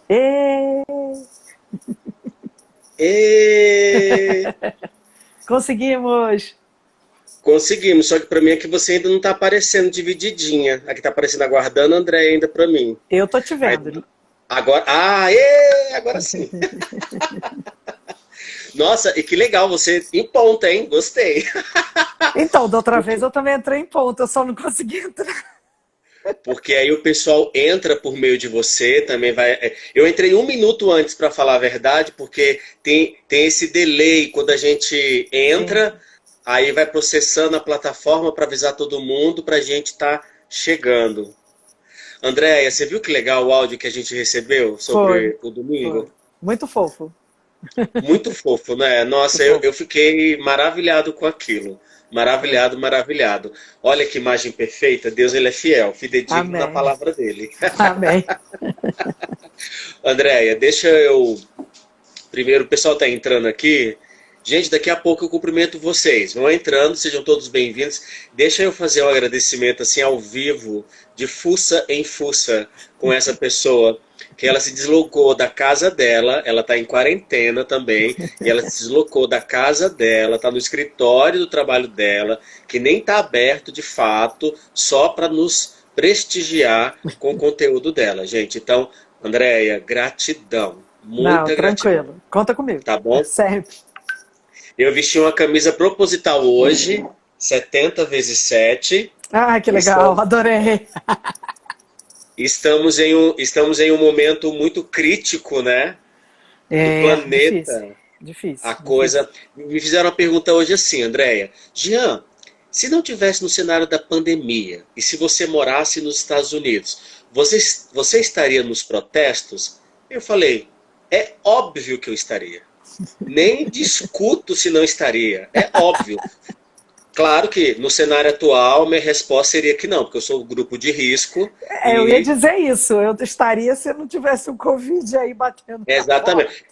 Ê! E Conseguimos! conseguimos, só que para mim aqui você ainda não está aparecendo divididinha. Aqui está aparecendo aguardando André ainda para mim. Eu tô te Aí, vendo. agora, agora sim. Nossa, e que legal, você em ponta, hein? Gostei. Então, da outra vez Porque, eu também entrei em ponto, eu só não consegui entrar. porque aí o pessoal entra por meio de você, também vai. Eu entrei um minuto antes para falar a verdade, porque tem esse delay quando a gente Sim, entra, aí vai processando a plataforma para avisar todo mundo para a gente estar chegando. Andréia, você viu que legal o áudio que a gente recebeu foi, sobre o foi. domingo? Muito fofo, Muito fofo, né? muito Nossa, eu fofo. fiquei maravilhado com aquilo. Foi. Maravilhado, maravilhado. Olha que imagem perfeita. Deus, ele é fiel, fidedigno na Amém, palavra dele. amém. Andréia, deixa eu. Primeiro, o pessoal está entrando aqui. Gente, daqui a pouco eu cumprimento vocês. Vão entrando, sejam todos bem-vindos. Deixa eu fazer um agradecimento assim ao vivo, de fuça em fuça, com essa pessoa, que ela se deslocou da casa dela, ela está em quarentena também, e ela se deslocou da casa dela, está no escritório do trabalho dela, que nem está aberto de fato, só para nos prestigiar com o conteúdo dela, gente. Então, Andréia, gratidão, Não, muita gratidão, tranquilo. Conta comigo. tá bom? Sempre. Eu vesti uma camisa proposital hoje, 70 vezes 7. Ah, que legal, Estamos, adorei. estamos em um momento muito crítico, né? Do É, difícil, planeta. A difícil, difícil. coisa. Me fizeram uma pergunta hoje assim, Andréia. Jean, se não tivesse no cenário da pandemia e se você morasse nos Estados Unidos, você estaria nos protestos? Eu falei, é óbvio que eu estaria. Nem discuto se não estaria. É óbvio. Claro que no cenário atual minha resposta seria que não, porque eu sou um grupo de risco É, eu ia e dizer isso. Eu estaria se não tivesse o Covid aí batendo na porta. exatamente.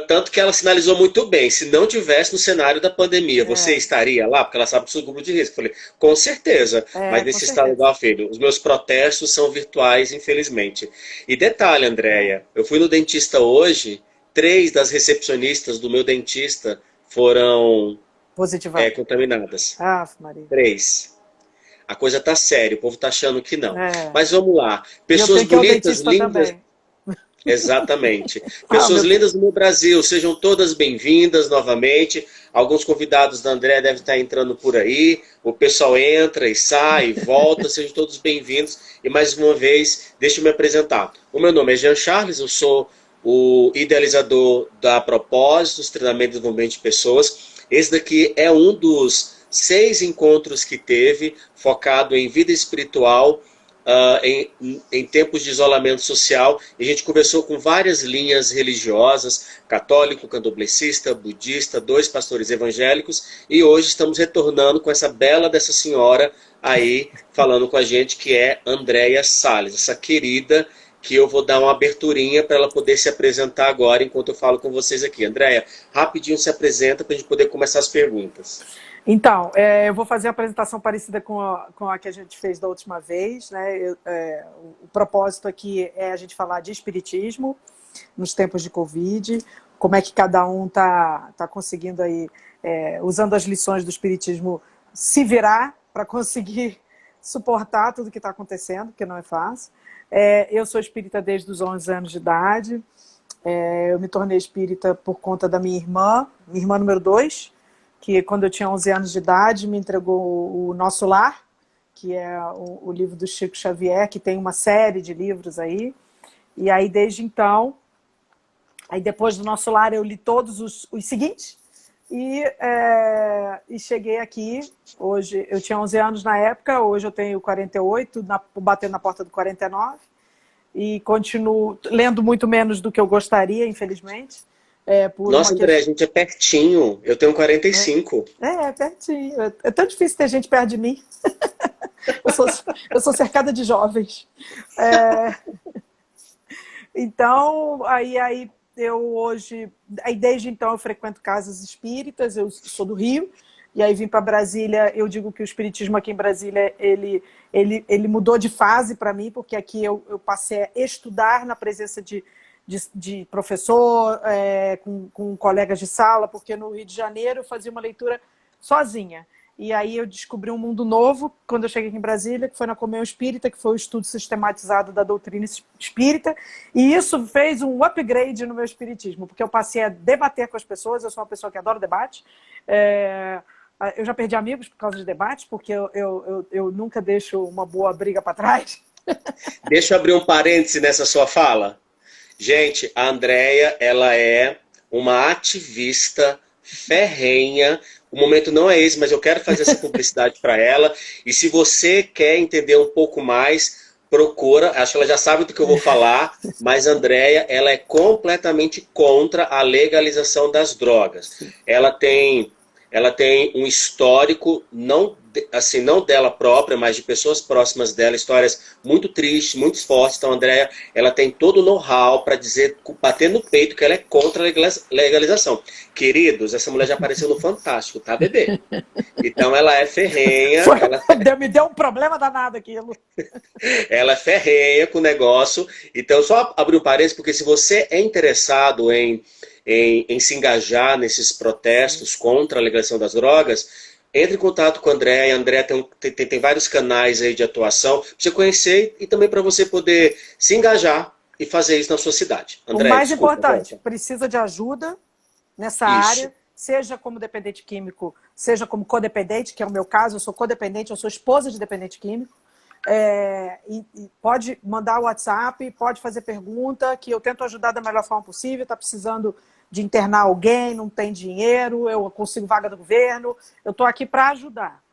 Tanto que ela sinalizou muito bem, se não tivesse no cenário da pandemia, você É, estaria lá? Porque ela sabe que eu sou um grupo de risco. Eu falei, com certeza, mas com nesse estado certeza. igual, filho, os meus protestos são virtuais, infelizmente. E detalhe, É. Andréia, eu fui no dentista hoje, 3 das recepcionistas do meu dentista foram Positiva. contaminadas. Ah, Maria. 3. A coisa tá séria, o povo tá achando que não. É. Mas vamos lá. E eu Pessoas tenho que ir ao bonitas, dentista lindas, também. exatamente. Ah, Pessoas meu Deus. lindas do meu Brasil, sejam todas bem-vindas novamente. Alguns convidados da André devem estar entrando por aí. O pessoal entra e sai, e volta. Sejam todos bem-vindos. E mais uma vez, deixa eu me apresentar. O meu nome é Jean Charles, eu sou o idealizador da Propósitos, treinamento e desenvolvimento de pessoas. Esse daqui é um dos 6 encontros que teve, focado em vida espiritual, em tempos de isolamento social. E a gente conversou com várias linhas religiosas, católico, candomblessista, budista, 2 pastores evangélicos, e hoje estamos retornando com essa bela dessa senhora aí, falando com a gente, que é Andréia Salles, essa querida que eu vou dar uma aberturinha para ela poder se apresentar agora, enquanto eu falo com vocês aqui. Andréia, rapidinho se apresenta para a gente poder começar as perguntas. Então, eu vou fazer a apresentação parecida com a que a gente fez da última vez, né? O propósito aqui é a gente falar de espiritismo nos tempos de Covid, como é que cada um tá conseguindo aí, usando as lições do espiritismo, se virar para conseguir suportar tudo que está acontecendo, porque não é fácil. Eu sou espírita desde os 11 anos de idade. Eu me tornei espírita por conta da minha irmã número 2, que quando eu tinha 11 anos de idade me entregou o Nosso Lar, que é o livro do Chico Xavier, que tem uma série de livros aí. E aí, desde então, aí depois do Nosso Lar eu li todos os seguintes e cheguei aqui. Hoje, eu tinha 11 anos na época, hoje eu tenho 48, batendo na porta do 49, e continuo lendo muito menos do que eu gostaria, infelizmente, por uma Nossa, André, a questão. gente é pertinho. Eu tenho 45. Pertinho. É tão difícil ter gente perto de mim. Eu sou, eu sou cercada de jovens. É, então, aí eu hoje. Aí desde então eu frequento casas espíritas, eu sou do Rio, e aí vim para Brasília. Eu digo que o espiritismo aqui em Brasília, ele mudou de fase para mim, porque aqui eu passei a estudar na presença de professor, com colegas de sala, porque no Rio de Janeiro eu fazia uma leitura sozinha. E aí eu descobri um mundo novo quando eu cheguei aqui em Brasília, que foi na Comunhão Espírita, que foi o estudo sistematizado da doutrina espírita, e isso fez um upgrade no meu espiritismo, porque eu passei a debater com as pessoas. Eu sou uma pessoa que adora debate. Eu já perdi amigos por causa de debate, porque eu nunca deixo uma boa briga para trás. Deixa eu abrir um parêntese nessa sua fala. Gente, a Andréia, ela é uma ativista ferrenha. O momento não é esse, mas eu quero fazer essa publicidade para ela. E se você quer entender um pouco mais, procura. Acho que ela já sabe do que eu vou falar, mas a Andréia, ela é completamente contra a legalização das drogas. Ela tem um histórico, não dela própria, mas de pessoas próximas dela, histórias muito tristes, muito fortes. Então, a Andréia, ela tem todo o know-how para dizer, bater no peito, que ela é contra a legalização. Queridos, essa mulher já apareceu no Fantástico, tá, bebê? Então, ela é ferrenha. Me deu um problema danado aquilo. Ela é ferrenha com o negócio. Então, só abrir um parênteses, porque se você é interessado em se engajar nesses protestos contra a legalização das drogas, entre em contato com a Andréia. A Andréia tem vários canais aí de atuação para você conhecer e também para você poder se engajar e fazer isso na sua cidade. Andréia, o mais importante, precisa de ajuda nessa área, seja como dependente químico, seja como codependente, que é o meu caso. Eu sou codependente, eu sou esposa de dependente químico. E pode mandar o WhatsApp, pode fazer pergunta, que eu tento ajudar da melhor forma possível. Está precisando de internar alguém, não tem dinheiro, eu consigo vaga do governo, eu estou aqui para ajudar.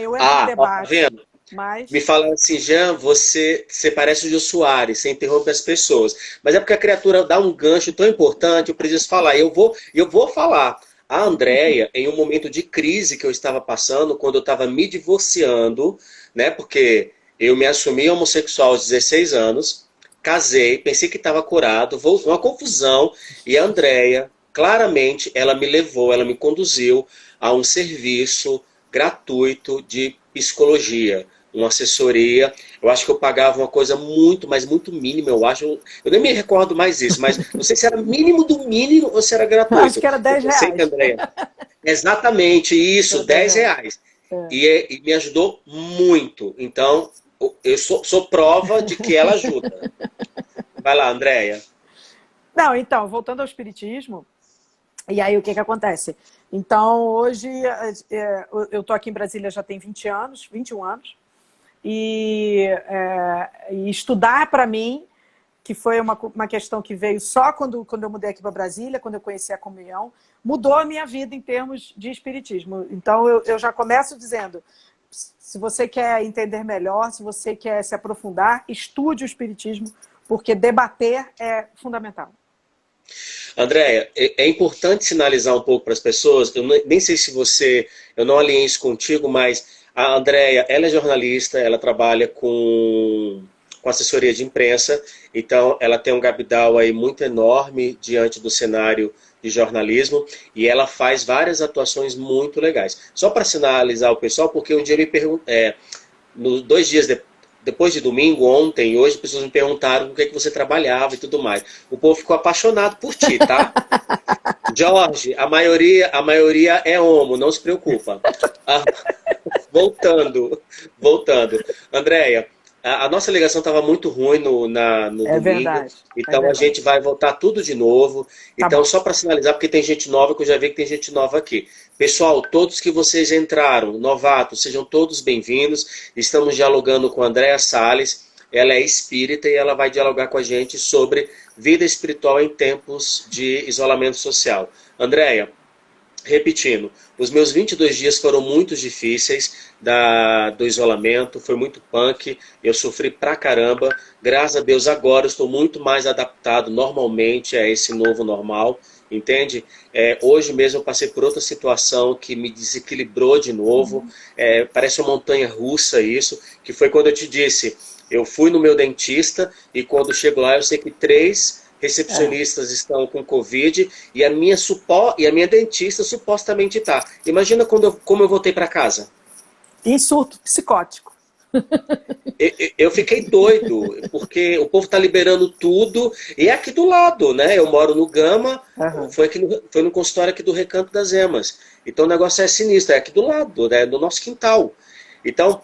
Eu entro no debate. Tá vendo? Mas... Me falaram assim, Jean, você parece o Jô Soares, você interrompe as pessoas. Mas é porque a criatura dá um gancho tão importante, eu preciso falar. Eu vou falar. A Andréia, em um momento de crise que eu estava passando, quando eu estava me divorciando, né, porque eu me assumi homossexual aos 16 anos, casei, pensei que estava curado, voltou uma confusão, e a Andréia, claramente, ela me levou, ela me conduziu a um serviço gratuito de psicologia, uma assessoria. Eu acho que eu pagava uma coisa muito, mas muito mínima, eu acho. Eu nem me recordo mais isso, mas não sei se era mínimo do mínimo ou se era gratuito. Acho que era R$10. Andréia. Exatamente, isso, R$10. E me ajudou muito. Então, eu sou prova de que ela ajuda. Vai lá, Andréia. Não, então, voltando ao espiritismo, e aí o que acontece? Então, hoje, eu estou aqui em Brasília já tem 21 anos, e estudar para mim, que foi uma questão que veio só quando eu mudei aqui para Brasília, quando eu conheci a comunhão, mudou a minha vida em termos de espiritismo. Então, eu já começo dizendo, se você quer entender melhor, se você quer se aprofundar, estude o espiritismo, porque debater é fundamental. Andréia, é importante sinalizar um pouco para as pessoas, eu nem sei se eu não alinhei isso contigo, mas a Andréia, ela é jornalista, ela trabalha com assessoria de imprensa, então ela tem um cabedal aí muito enorme diante do cenário de jornalismo, e ela faz várias atuações muito legais. Só para sinalizar o pessoal, porque um dia me perguntou, 2 dias depois de domingo, ontem e hoje, as pessoas me perguntaram com que você trabalhava e tudo mais. O povo ficou apaixonado por ti, tá? Jorge, a maioria é homo, não se preocupa. Voltando. Andréia, a nossa ligação estava muito ruim no domingo. Verdade. Então a gente vai voltar tudo de novo. Tá então, bom. Só para sinalizar, porque tem gente nova, que eu já vi que tem gente nova aqui. Pessoal, todos que vocês entraram, novatos, sejam todos bem-vindos. Estamos dialogando com a Andréia Salles. Ela é espírita e ela vai dialogar com a gente sobre vida espiritual em tempos de isolamento social. Andréia, repetindo, os meus 22 dias foram muito difíceis do isolamento, foi muito punk, eu sofri pra caramba. Graças a Deus agora eu estou muito mais adaptado normalmente a esse novo normal, entende? Hoje mesmo eu passei por outra situação que me desequilibrou de novo, parece uma montanha russa isso, que foi quando eu te disse, eu fui no meu dentista e quando chego lá eu sei que 3 recepcionistas estão com Covid e a minha dentista supostamente está. Imagina como eu voltei para casa. Em surto psicótico. Eu fiquei doido, porque o povo está liberando tudo, e é aqui do lado, né? Eu moro no Gama, foi no consultório aqui do Recanto das Emas. Então o negócio é sinistro, é aqui do lado, né? Do nosso quintal. Então,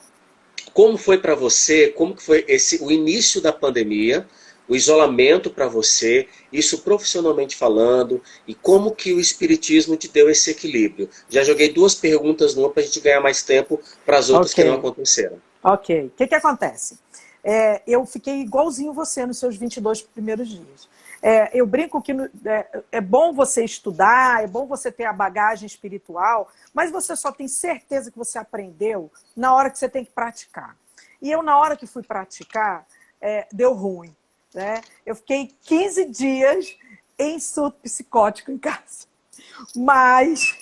como foi para você, como que foi o início da pandemia, o isolamento para você, isso profissionalmente falando, e como que o Espiritismo te deu esse equilíbrio? Já joguei 2 perguntas numa para a gente ganhar mais tempo para as outras que não aconteceram. Ok. O que acontece? Eu fiquei igualzinho você nos seus 22 primeiros dias. Eu brinco que é bom você estudar, é bom você ter a bagagem espiritual, mas você só tem certeza que você aprendeu na hora que você tem que praticar. E eu, na hora que fui praticar, deu ruim. Né? Eu fiquei 15 dias em surto psicótico em casa. Mas,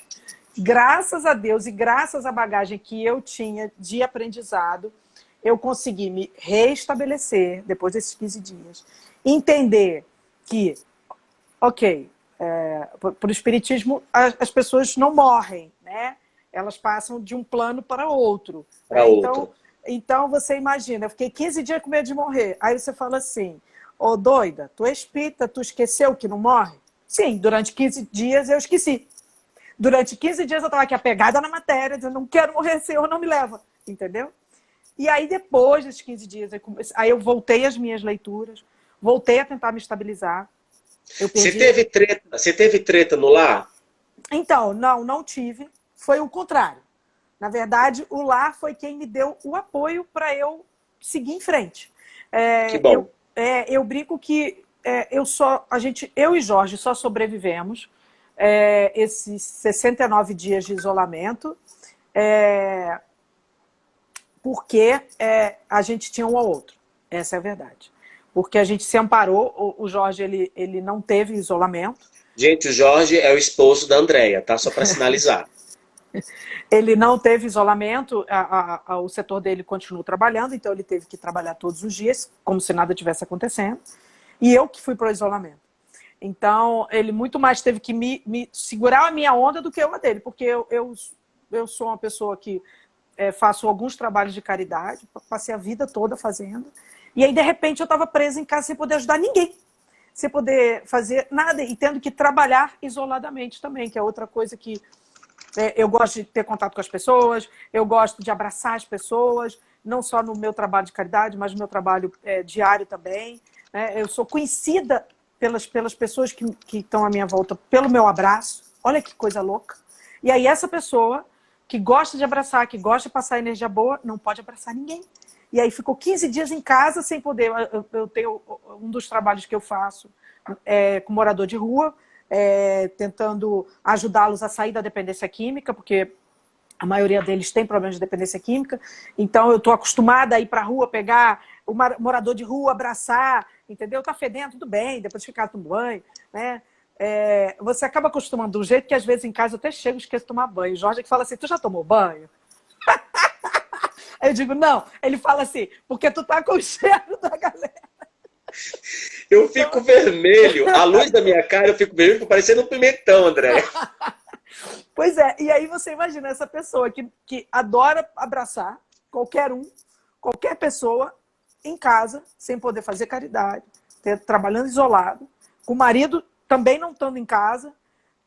graças a Deus e graças à bagagem que eu tinha de aprendizado, eu consegui me reestabelecer depois desses 15 dias. Entender que, ok, por espiritismo, as pessoas não morrem, né? Elas passam de um plano para outro. Para outro. Então, você imagina, eu fiquei 15 dias com medo de morrer. Aí você fala assim, ô doida, tu é espírita, tu esqueceu que não morre? Sim, durante 15 dias eu esqueci. Durante 15 dias eu estava aqui apegada na matéria, dizendo, não quero morrer, Senhor, não me leva. Entendeu? E aí, depois desses 15 dias, aí eu voltei às minhas leituras, voltei a tentar me estabilizar. Você teve treta no lar? Então, não tive. Foi o contrário. Na verdade, o lar foi quem me deu o apoio para eu seguir em frente. Que bom. Eu brinco que eu e Jorge só sobrevivemos esses 69 dias de isolamento, porque a gente tinha um ao outro. Essa é a verdade. Porque a gente se amparou, o Jorge ele não teve isolamento. Gente, o Jorge é o esposo da Andréia, tá? Só para sinalizar. Ele não teve isolamento, o setor dele continuou trabalhando, então ele teve que trabalhar todos os dias, como se nada tivesse acontecendo. E eu que fui para o isolamento. Então, ele muito mais teve que me segurar a minha onda do que eu a dele, porque eu sou uma pessoa que faço alguns trabalhos de caridade, passei a vida toda fazendo, e aí, de repente, eu estava presa em casa sem poder ajudar ninguém, sem poder fazer nada, e tendo que trabalhar isoladamente também, que é outra coisa que eu gosto de ter contato com as pessoas, eu gosto de abraçar as pessoas, não só no meu trabalho de caridade, mas no meu trabalho diário também. Eu sou conhecida pelas pessoas que estão à minha volta pelo meu abraço. Olha que coisa louca. E aí essa pessoa que gosta de abraçar, que gosta de passar energia boa, não pode abraçar ninguém. E aí ficou 15 dias em casa sem poder. Eu tenho um dos trabalhos que eu faço com morador de rua, tentando ajudá-los a sair da dependência química, porque a maioria deles tem problemas de dependência química. Então eu estou acostumada a ir para a rua, pegar o morador de rua, abraçar, entendeu? Tá fedendo, tudo bem, depois de ficar tomando banho, né? Você acaba acostumando de um jeito que às vezes em casa eu até chego e esqueço de tomar banho. O Jorge que fala assim, tu já tomou banho? Aí eu digo, não. Ele fala assim, porque tu tá com o cheiro da galera. Eu fico vermelho. A luz da minha cara, eu fico vermelho, fico parecendo um pimentão, André. Pois é, e aí você imagina essa pessoa que adora abraçar qualquer pessoa em casa, sem poder fazer caridade, trabalhando isolado, com o marido também não estando em casa,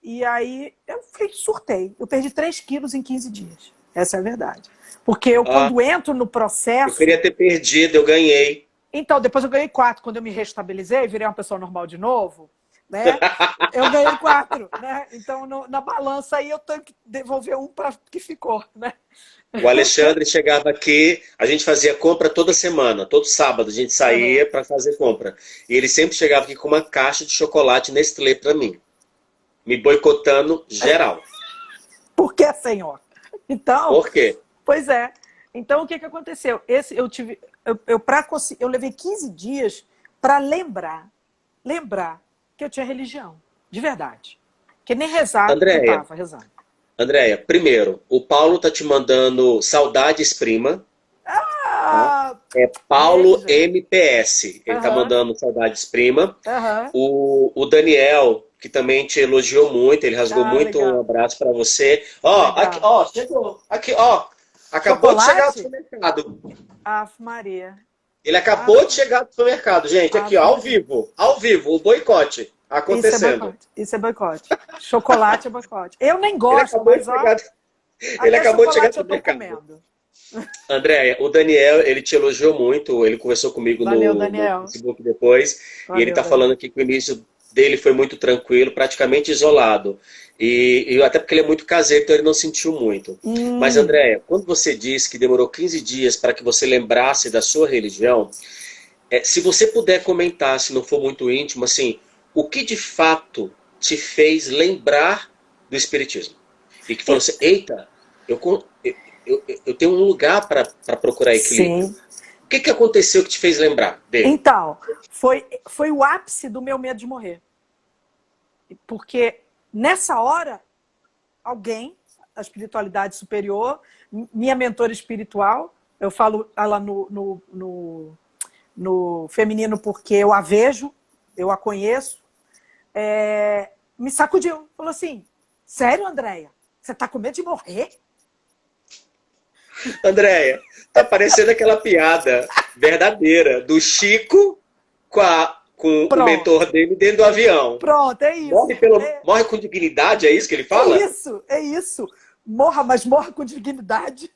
e aí eu surtei. Eu perdi 3 quilos em 15 dias. Essa é a verdade. Porque eu, quando entro no processo... Eu queria ter perdido, eu ganhei. Então, depois eu ganhei 4. Quando eu me restabilizei, virei uma pessoa normal de novo, né? Eu ganhei 4, né? Então, na balança aí, eu tenho que devolver 1 para que ficou, né? O Alexandre chegava aqui, a gente fazia compra toda semana, todo sábado a gente saía para fazer compra. E ele sempre chegava aqui com uma caixa de chocolate Nestlé para mim, me boicotando geral. Por que, senhor? Então, por quê? Pois é. Então, o que aconteceu? Eu levei 15 dias para lembrar que eu tinha religião, de verdade. Que nem rezar eu estava rezando. Andréia, primeiro, o Paulo tá te mandando saudades, prima. É Paulo Beijo. MPS. Ele tá Aham, mandando saudades, prima. aham. O Daniel, que também te elogiou muito, ele rasgou Ah, muito um legal, abraço para você. Ó, aqui, legal. ó, chegou. Aqui, ó. Acabou de chegar do Chocolate? supermercado. Ave Maria. Ele Ave, acabou de chegar do supermercado, gente. Aqui, Ave ó, Maria. ao vivo, o boicote Isso é acontecendo. boicote. Isso é boicote. Chocolate é boicote. Eu nem Ele gosto, acabou de mas ó, chegar, ele até acabou de chegar do chocolate eu tô supermercado. comendo. Andréia, o Daniel, ele te elogiou muito, ele conversou comigo Valeu, no Daniel. Facebook depois, e ele Valeu, está falando Daniel. aqui que o início dele foi muito tranquilo, praticamente isolado. E até porque ele é muito caseiro, então ele não sentiu muito. Mas, Hum, Andréia, quando você disse que demorou 15 dias para que você lembrasse da sua religião, se você puder comentar, se não for muito íntimo, assim, o que de fato te fez lembrar do Espiritismo? E que falou e- assim, eita, eu, eu tenho um lugar para procurar equilíbrio. sim. O que aconteceu que te fez lembrar dele? Então, foi o ápice do meu medo de morrer. Porque nessa hora, alguém, a espiritualidade superior, minha mentora espiritual, eu falo ela no feminino porque eu a vejo, eu a conheço, me sacudiu. Falou assim, sério, Andréia? Você tá com medo de morrer? Andréia, tá parecendo aquela piada verdadeira do Chico com o Pronto, mentor dele dentro do avião. pronto, é Morre, isso. morre com dignidade, é isso que ele É fala? isso, é isso. Morra, mas morra com dignidade.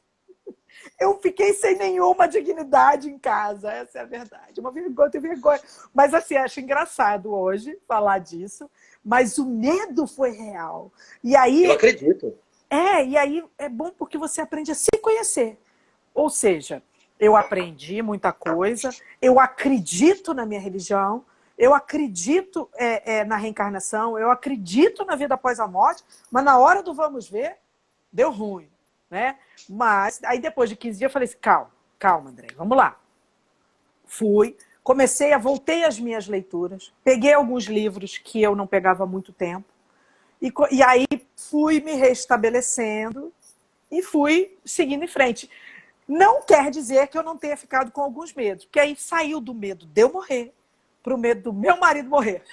Eu fiquei sem nenhuma dignidade em casa, essa é a verdade. Uma vergonha, eu tenho vergonha. Mas assim, acho engraçado hoje falar disso, mas o medo foi real. E Eu aí, acredito. e aí é bom porque você aprende a se conhecer. Ou seja, eu aprendi muita coisa, eu acredito na minha religião, eu acredito na reencarnação, eu acredito na vida após a morte, mas na hora do vamos ver, deu ruim, né? Mas aí depois de 15 dias eu falei assim, calma, André, vamos lá. Fui, voltei às minhas leituras, peguei alguns livros que eu não pegava há muito tempo, e aí fui me restabelecendo e fui seguindo em frente. Não quer dizer que eu não tenha ficado com alguns medos, porque aí saiu do medo de eu morrer para o medo do meu marido morrer.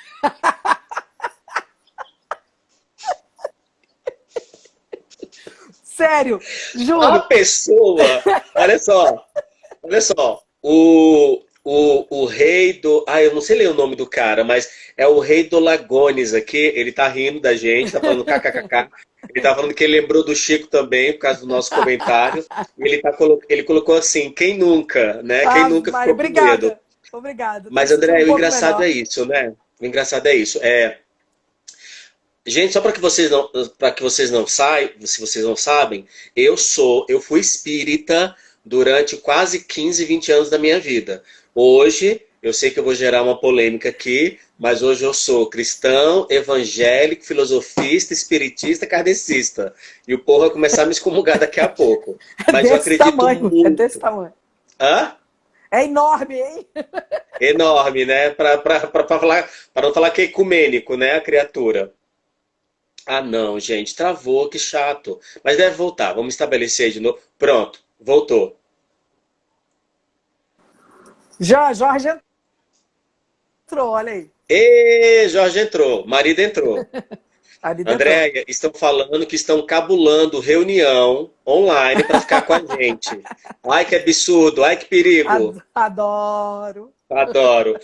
Sério, A juro. pessoa, olha só, o rei do. Ah, eu não sei ler o nome do cara, mas é o rei do Lagones aqui. Ele tá rindo da gente, tá falando kkkk. Ele tá falando que ele lembrou do Chico também, por causa do nosso comentário. E ele colocou assim: quem nunca, né? Quem Ah, nunca Maria, ficou com medo? obrigada. Obrigada. Tô me Mas, sentindo André, um o pouco engraçado é melhor. isso, né? O engraçado é isso. Gente, só para que vocês não saibam, se vocês não sabem, eu fui espírita durante quase 15, 20 anos da minha vida. Hoje, eu sei que eu vou gerar uma polêmica aqui, mas hoje eu sou cristão, evangélico, filosofista, espiritista, kardecista. E o povo vai começar a me excomungar daqui a pouco. É Mas eu desse acredito tamanho, é desse muito. tamanho. Hã? É enorme, hein? Enorme, né? Para não falar que é ecumênico, né? A criatura. Ah, não, gente, travou, que chato. Mas deve voltar. Vamos estabelecer aí de novo. Pronto, voltou. Já, Jorge entrou, olha aí. E Jorge entrou, marido entrou. Ali entrou. Andréia, estão falando que estão cabulando reunião online para ficar com a gente. Ai, que absurdo, ai, que perigo. Adoro. Adoro.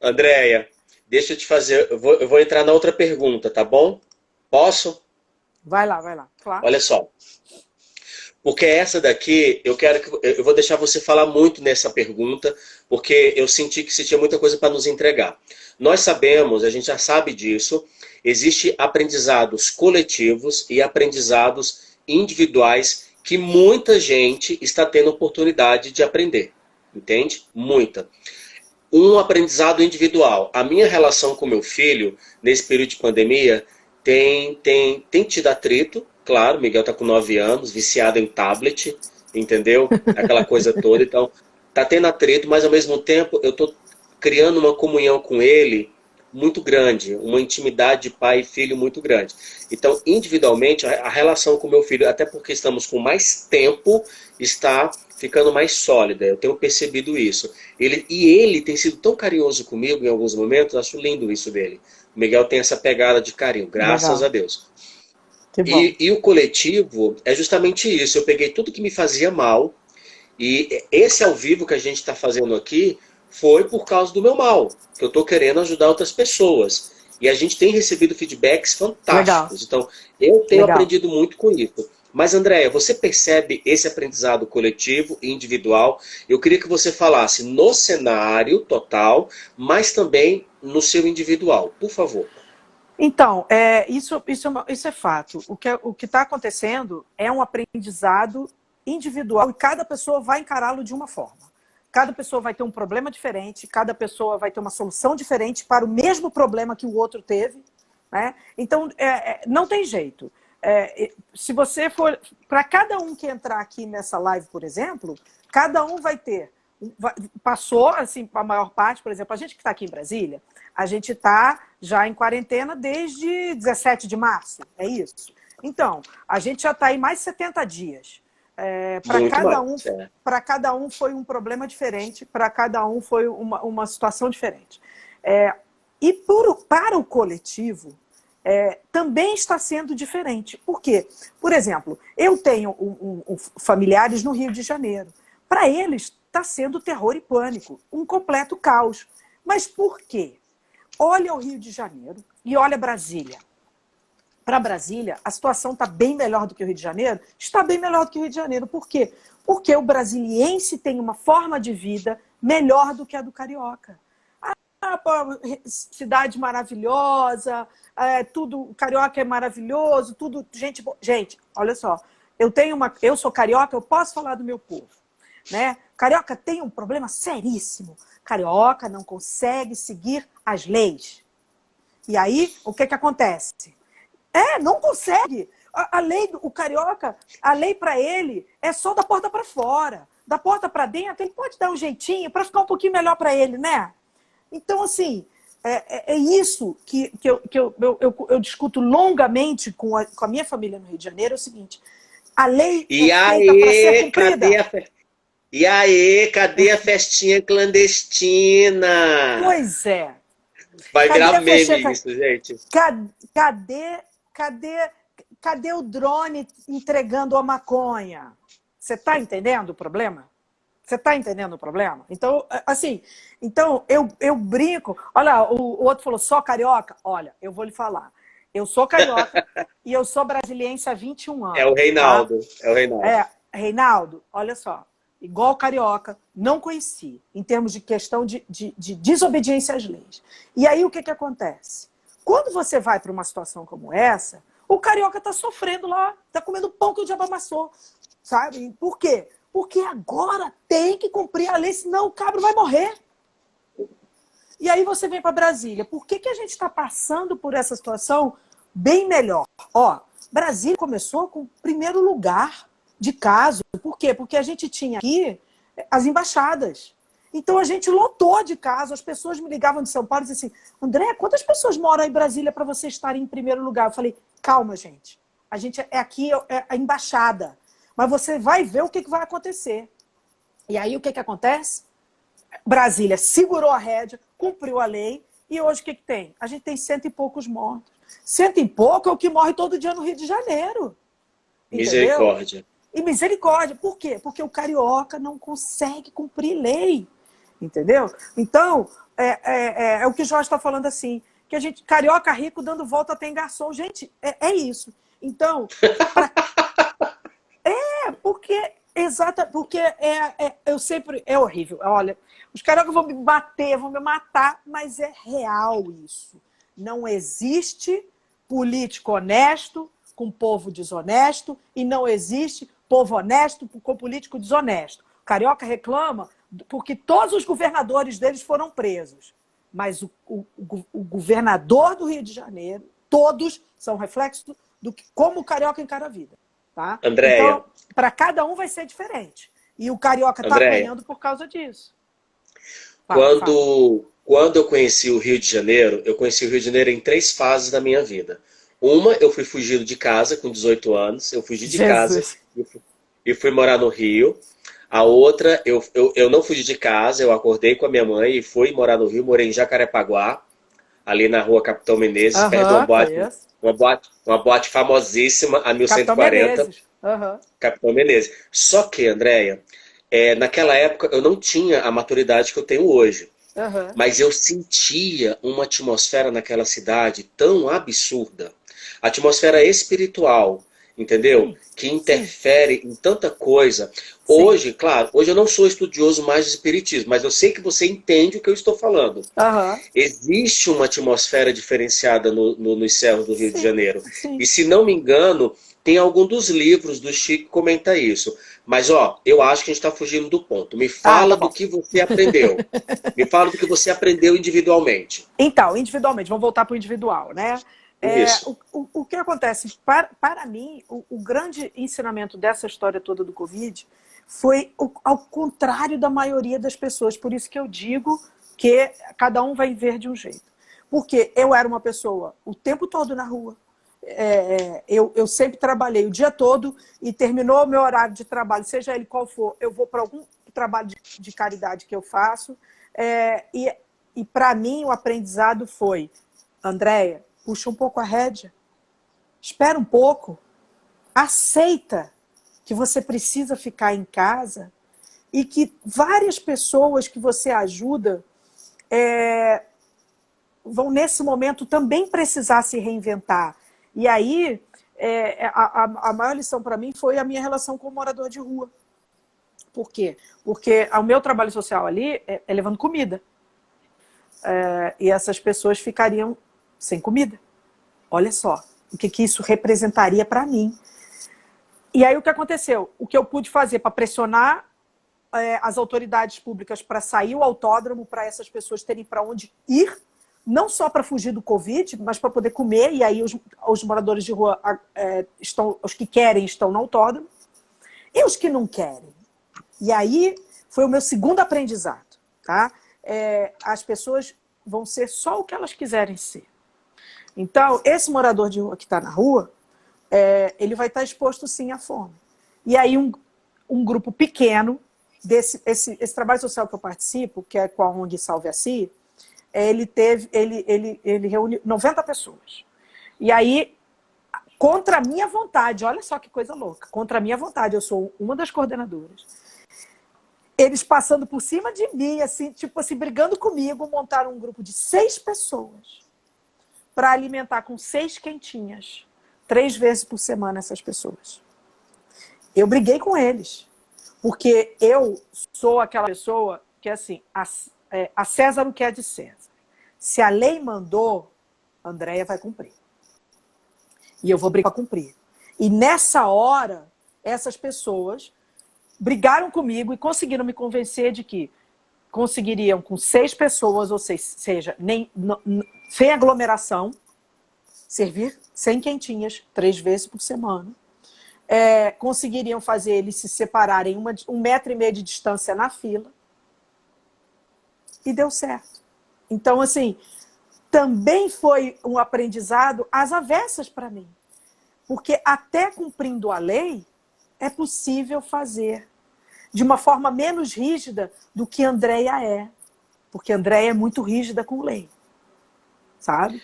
Andréia, deixa eu te fazer. Eu vou entrar na outra pergunta, tá bom? Posso? Vai lá, claro. Olha só. Porque essa daqui, eu vou deixar você falar muito nessa pergunta, porque eu senti que você tinha muita coisa para nos entregar. Nós sabemos, a gente já sabe disso, existe aprendizados coletivos e aprendizados individuais que muita gente está tendo oportunidade de aprender, entende? Muita. Um aprendizado individual. A minha relação com meu filho, nesse período de pandemia, tem tido atrito. Claro, Miguel está com 9 anos, viciado em tablet, entendeu? Aquela coisa toda. Então, tá tendo atrito, mas ao mesmo tempo eu estou criando uma comunhão com ele muito grande, uma intimidade de pai e filho muito grande. Então, individualmente, a relação com meu filho, até porque estamos com mais tempo, está ficando mais sólida. Eu tenho percebido isso. Ele tem sido tão carinhoso comigo em alguns momentos, eu acho lindo isso dele. O Miguel tem essa pegada de carinho, graças Legal. a Deus. Que bom. E o coletivo é justamente isso. Eu peguei tudo que me fazia mal, e esse ao vivo que a gente está fazendo aqui foi por causa do meu mal, que eu estou querendo ajudar outras pessoas. E a gente tem recebido feedbacks Legal. fantásticos. Então, eu tenho Legal. aprendido muito com isso. Mas, Andréia, você percebe esse aprendizado coletivo e individual? Eu queria que você falasse no cenário total, mas também no seu individual. Por favor. Então, isso é fato. O que está acontecendo é um aprendizado individual e cada pessoa vai encará-lo de uma forma. Cada pessoa vai ter um problema diferente, cada pessoa vai ter uma solução diferente para o mesmo problema que o outro teve. Né? Então, não tem jeito. Se você for... Para cada um que entrar aqui nessa live, por exemplo, cada um vai ter... Passou, assim, a maior parte, por exemplo, a gente que está aqui em Brasília, a gente está já em quarentena desde 17 de março, é isso? Então, a gente já está aí mais de 70 dias. Para cada um foi um problema diferente, para cada um foi uma situação diferente. E para o coletivo, também está sendo diferente. Por quê? Por exemplo, eu tenho familiares no Rio de Janeiro. Para eles, está sendo terror e pânico, um completo caos. Mas por quê? Olha o Rio de Janeiro e olha Brasília. Para Brasília, a situação está bem melhor do que o Rio de Janeiro? Está bem melhor do que o Rio de Janeiro. Por quê? Porque o brasiliense tem uma forma de vida melhor do que a do carioca. Cidade maravilhosa, tudo, carioca é maravilhoso, tudo, gente, olha só, eu sou carioca, eu posso falar do meu povo, né? Carioca tem um problema seríssimo. Carioca não consegue seguir as leis. E aí, o que acontece? Não consegue. A lei do carioca, a lei para ele é só da porta para fora. Da porta para dentro, ele pode dar um jeitinho para ficar um pouquinho melhor para ele, né? Então, assim, é isso que eu discuto longamente com a minha família no Rio de Janeiro, é o seguinte, a lei é feita para ser cumprida. E aí, cadê a festinha clandestina? Pois é. Vai virar meme isso, gente. Cadê o drone entregando a maconha? Você está entendendo o problema? Você está entendendo o problema? Então, assim, eu brinco. Olha, o outro falou, só carioca? Olha, eu vou lhe falar. Eu sou carioca e eu sou brasiliense há 21 anos. É o Reinaldo. Tá? É o Reinaldo. Reinaldo, olha só. Igual carioca, não conheci, em termos de questão de desobediência às leis. E aí, o que acontece? Quando você vai para uma situação como essa, o carioca está sofrendo lá, está comendo pão que o diabo amassou. Sabe? Por quê? Porque agora tem que cumprir a lei, senão o cabra vai morrer. E aí você vem para Brasília. Por que a gente está passando por essa situação bem melhor? Ó, Brasília começou com o primeiro lugar de caso. Por quê? Porque a gente tinha aqui as embaixadas. Então a gente lotou de casos. As pessoas me ligavam de São Paulo e diziam assim, André, quantas pessoas moram em Brasília para você estar em primeiro lugar? Eu falei, calma, gente. A gente aqui é a embaixada. Mas você vai ver o que vai acontecer. E aí o que acontece? Brasília segurou a rédea, cumpriu a lei, e hoje o que tem? A gente tem 100 e poucos mortos. 100 e pouco é o que morre todo dia no Rio de Janeiro. Entendeu? Misericórdia. E misericórdia. Por quê? Porque o carioca não consegue cumprir lei. Entendeu? Então, é o que o Jorge está falando assim, que a gente, carioca rico dando volta até em garçom. Gente, é isso. Então, porque eu sempre... É horrível. Olha, os cariocas vão me bater, vão me matar, mas é real isso. Não existe político honesto com povo desonesto e não existe povo honesto com político desonesto. O carioca reclama porque todos os governadores deles foram presos. Mas o governador do Rio de Janeiro, todos são reflexo do como o carioca encara a vida. Tá? Andréia. Então, para cada um vai ser diferente. E o carioca está apanhando por causa disso. Quando eu conheci o Rio de Janeiro, eu conheci o Rio de Janeiro em 3 fases da minha vida. Uma, eu fui fugido de casa com 18 anos. Eu fugi de casa e fui morar no Rio. A outra, eu não fugi de casa, eu acordei com a minha mãe e fui morar no Rio, morei em Jacarepaguá, ali na rua Capitão Menezes, perto de Aham, conheço. uma boate famosíssima, a Capitão 1140, Menezes. Aham, Capitão Menezes. Só que, Andréia, naquela época eu não tinha a maturidade que eu tenho hoje. aham. Mas eu sentia uma atmosfera naquela cidade tão absurda. Atmosfera espiritual, entendeu? Sim, Que sim, interfere em tanta coisa. sim. Hoje, claro, hoje eu não sou estudioso mais de espiritismo, mas eu sei que você entende o que eu estou falando. Aham. Existe uma atmosfera diferenciada nos céus do Rio de Sim, Janeiro. sim. E se não me engano, tem algum dos livros do Chico que comenta isso. Mas, ó, eu acho que a gente está fugindo do ponto. Me Ah, tá fala do bom. que você aprendeu. Me fala do que você aprendeu individualmente. Então, individualmente, vamos voltar para o individual, né? Isso. O que acontece? Para mim, o grande ensinamento dessa história toda do Covid foi ao contrário da maioria das pessoas. Por isso que eu digo que cada um vai ver de um jeito. Porque eu era uma pessoa o tempo todo na rua. Eu sempre trabalhei o dia todo e terminou o meu horário de trabalho, seja ele qual for, eu vou para algum trabalho de caridade que eu faço. E para mim o aprendizado foi: Andréia, puxa um pouco a rédea, espera um pouco, aceita que você precisa ficar em casa e que várias pessoas que você ajuda vão, nesse momento, também precisar se reinventar. E aí, a maior lição para mim foi a minha relação com o morador de rua. Por quê? Porque o meu trabalho social ali é levando comida. E essas pessoas ficariam sem comida. Olha só o que isso representaria para mim. E aí o que aconteceu? O que eu pude fazer para pressionar as autoridades públicas para sair o autódromo, para essas pessoas terem para onde ir, não só para fugir do Covid, mas para poder comer, e aí os moradores de rua, os que querem estão no autódromo, e os que não querem. E aí foi o meu segundo aprendizado. Tá? As pessoas vão ser só o que elas quiserem ser. Então, esse morador de rua que está na rua, ele vai estar exposto sim à fome. E aí um grupo pequeno, esse trabalho social que eu participo, que é com a ONG Salve a Si, ele reúne 90 pessoas. E aí, contra a minha vontade, olha só que coisa louca, contra a minha vontade, eu sou uma das coordenadoras, eles passando por cima de mim, assim, tipo assim, brigando comigo, montaram um grupo de 6 pessoas para alimentar com 6 quentinhas, 3 vezes por semana essas pessoas. Eu briguei com eles, porque eu sou aquela pessoa que, assim, a César o que é de César. Se a lei mandou, a Andréia vai cumprir. E eu vou brigar para cumprir. E nessa hora, essas pessoas brigaram comigo e conseguiram me convencer de que conseguiriam com 6 pessoas, ou seja, sem aglomeração, servir 100 quentinhas 3 vezes por semana. Conseguiriam fazer eles se separarem 1,5 metro de distância na fila. E deu certo. Então, assim, também foi um aprendizado às avessas para mim. Porque até cumprindo a lei, é possível fazer de uma forma menos rígida do que a Andréia é. Porque a Andréia é muito rígida com lei. Sabe?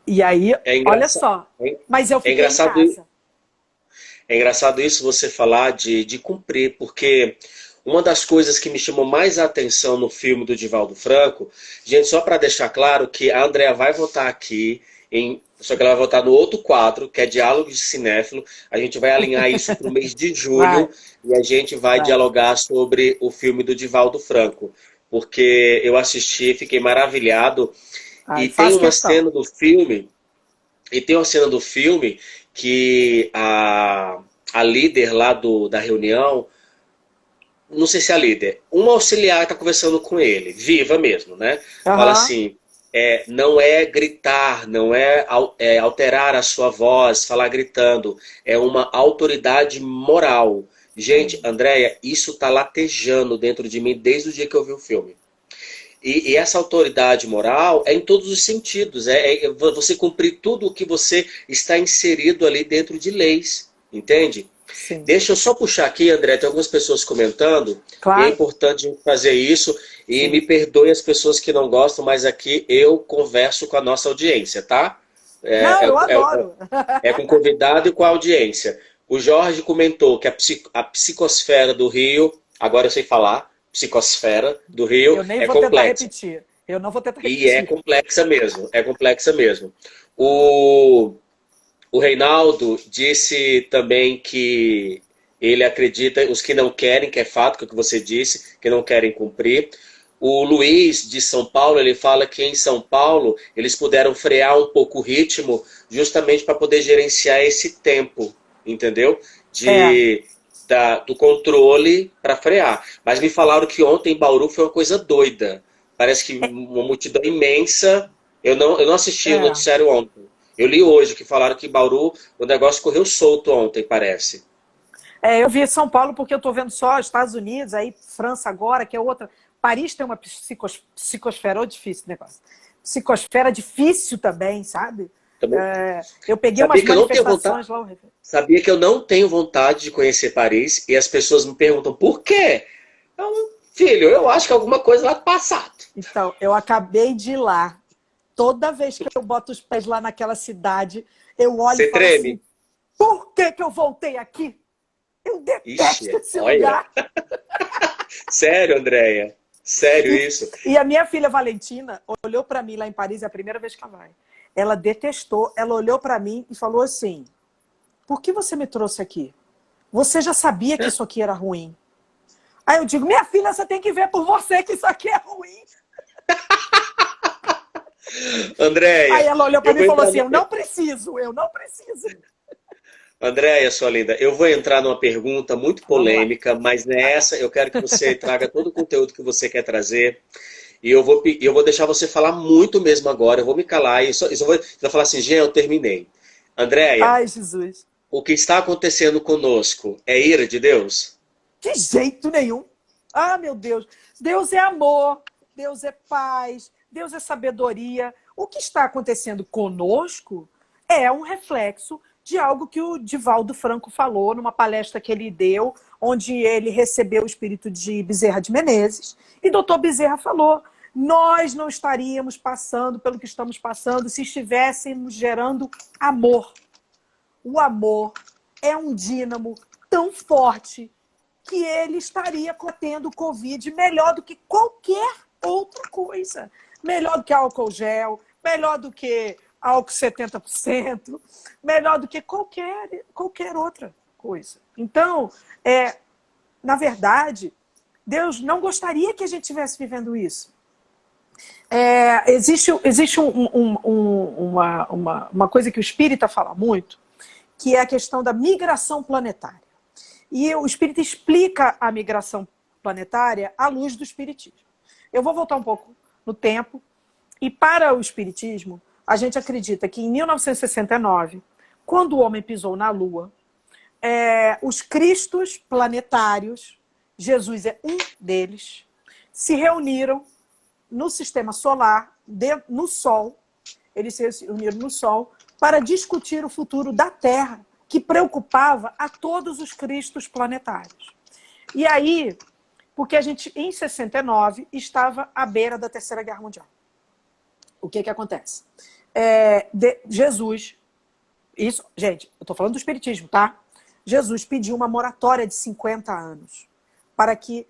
E aí, olha só. Mas eu fiquei em casa. É engraçado isso você falar de cumprir, porque uma das coisas que me chamou mais a atenção no filme do Divaldo Franco, gente, só para deixar claro que a Andréa vai votar aqui, só que ela vai votar no outro quadro, que é Diálogos de Cinéfilo. A gente vai alinhar isso para o mês de julho e a gente vai dialogar sobre o filme do Divaldo Franco, porque eu assisti, fiquei maravilhado. E tem uma cena do filme, que a líder lá da reunião, não sei se é a líder, uma auxiliar está conversando com ele, viva mesmo, né? Fala assim, não é gritar, não é alterar a sua voz, falar gritando, é uma autoridade moral. Gente, Andréia, isso está latejando dentro de mim desde o dia que eu vi o filme. E essa autoridade moral é em todos os sentidos. Você cumprir tudo o que você está inserido ali dentro de leis. Entende? Sim. Deixa eu só puxar aqui, André, tem algumas pessoas comentando, Claro. e é importante fazer isso, e Sim. me perdoe as pessoas que não gostam, mas aqui eu converso com a nossa audiência, tá? Não, É, eu é, é, adoro. é com o convidado e com a audiência. O Jorge comentou que a psicosfera do Rio, agora eu sei falar, psicosfera do Rio, Eu nem é vou tentar complexa. repetir. Eu não vou tentar E é repetir. complexa mesmo, é complexa mesmo. O, o Reinaldo disse também que ele acredita, os que não querem, que é fato, que é o que você disse, que não querem cumprir. O Luiz, de São Paulo, ele fala que em São Paulo eles puderam frear um pouco o ritmo justamente para poder gerenciar esse tempo, entendeu? É, Do controle para frear. Mas me falaram que ontem em Bauru foi uma coisa doida. Parece que uma multidão imensa. Eu não assisti o é. noticiário ontem. Eu li hoje que falaram que em Bauru o negócio correu solto ontem, parece. Eu vi São Paulo porque eu estou vendo só Estados Unidos, aí França agora, que é outra. Paris tem uma psicosfera, ou difícil negócio. Psicosfera difícil também, sabe? Tá bom? Eu peguei umas Sabia que eu não tenho vontade? manifestações lá. Sabia que eu não tenho vontade de conhecer Paris e as pessoas me perguntam por quê? Filho, eu acho que é alguma coisa lá do passado. Então, eu acabei de ir lá. Toda vez que eu boto os pés lá naquela cidade, eu olho e Você falo assim, treme? por que eu voltei aqui? Eu detesto Ixi, esse olha. lugar. Sério, Andréia? Sério isso? E a minha filha Valentina olhou para mim lá em Paris, é a primeira vez que ela vai. Ela detestou, ela olhou para mim e falou assim, por que você me trouxe aqui? Você já sabia que isso aqui era ruim. Aí eu digo, minha filha, você tem que ver por você que isso aqui é ruim. Aí Andréia, ela olhou para eu mim e vou falou entrar assim, no... eu não preciso. Andréia, sua linda, eu vou entrar numa pergunta muito Vamos lá. polêmica, mas nessa eu quero que você traga todo o conteúdo que você quer trazer. E eu vou deixar você falar muito mesmo agora. Eu vou me calar e só vou falar assim, Jean, eu terminei. Andréia, Ai, Jesus. o que está acontecendo conosco é ira de Deus? De jeito nenhum. Ah, meu Deus. Deus é amor, Deus é paz, Deus é sabedoria. O que está acontecendo conosco é um reflexo de algo que o Divaldo Franco falou numa palestra que ele deu, onde ele recebeu o espírito de Bezerra de Menezes. E doutor Bezerra falou, nós não estaríamos passando pelo que estamos passando se estivéssemos gerando amor. O amor é um dínamo tão forte que ele estaria contendo o Covid melhor do que qualquer outra coisa. Melhor do que álcool gel, melhor do que álcool 70%, melhor do que qualquer outra coisa. Então, na verdade, Deus não gostaria que a gente estivesse vivendo isso. Existe uma coisa que o Espírita fala muito, que é a questão da migração planetária. E o Espírita explica a migração planetária à luz do Espiritismo. Eu vou voltar um pouco no tempo. E para o Espiritismo, a gente acredita que em 1969, quando o homem pisou na Lua, os cristos planetários, Jesus é um deles, se reuniram no sistema solar, no Sol, eles se reuniram no Sol, para discutir o futuro da Terra, que preocupava a todos os cristos planetários. E aí, porque a gente, em 69, estava à beira da Terceira Guerra Mundial. O que acontece? Jesus, isso, gente, eu estou falando do Espiritismo, tá? Jesus pediu uma moratória de 50 anos para que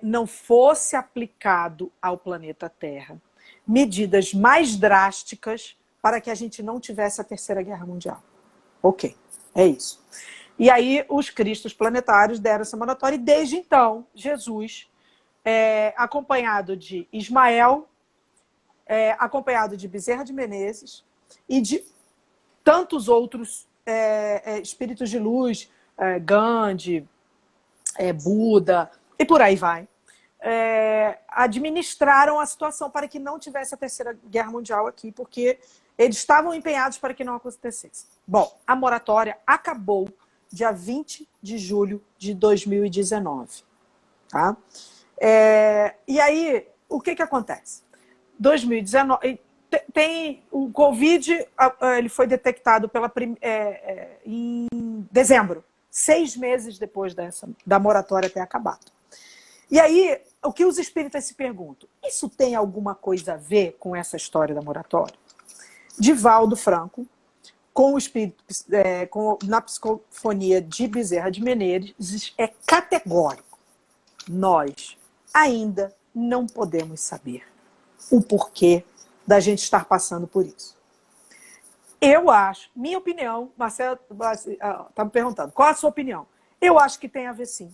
não fosse aplicado ao planeta Terra medidas mais drásticas para que a gente não tivesse a Terceira Guerra Mundial. Ok, é isso. E aí os cristos planetários deram essa moratória e desde então Jesus, acompanhado de Ismael, acompanhado de Bezerra de Menezes e de tantos outros espíritos de luz, Gandhi, Buda e por aí vai, administraram a situação para que não tivesse a Terceira Guerra Mundial aqui, porque eles estavam empenhados para que não acontecesse. Bom, a moratória acabou dia 20 de julho de 2019. Tá? E aí, o que acontece? 2019, tem o Covid, ele foi detectado em dezembro, 6 meses depois da moratória ter acabado. E aí, o que os espíritas se perguntam? Isso tem alguma coisa a ver com essa história da moratória? Divaldo Franco, com o espírito, na psicofonia de Bezerra de Menezes, é categórico. Nós ainda não podemos saber o porquê da gente estar passando por isso. Eu acho, minha opinião, Marcelo está me perguntando, qual a sua opinião? Eu acho que tem a ver sim.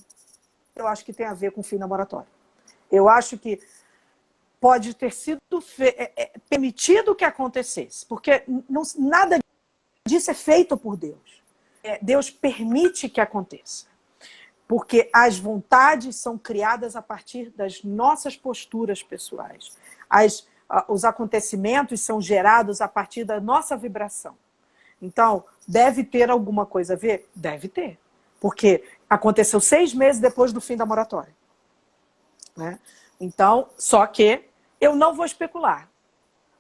Eu acho que tem a ver com o fim da moratória. Eu acho que pode ter sido permitido que acontecesse, porque nada disso é feito por Deus. Deus permite que aconteça, porque as vontades são criadas a partir das nossas posturas pessoais. Os acontecimentos são gerados a partir da nossa vibração. Então, deve ter alguma coisa a ver? Deve ter, porque aconteceu 6 meses depois do fim da moratória. Né? Então, só que eu não vou especular.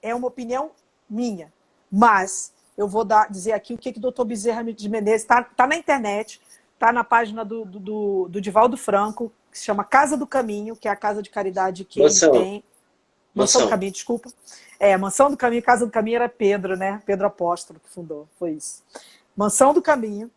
É uma opinião minha. Mas eu vou dizer aqui o que o doutor Bezerra de Menezes está na internet, está na página do Divaldo Franco, que se chama Casa do Caminho, que é a casa de caridade que ele tem. Mansão do Caminho, desculpa. Mansão do Caminho, Casa do Caminho era Pedro, né? Pedro Apóstolo que fundou, foi isso. Mansão do Caminho,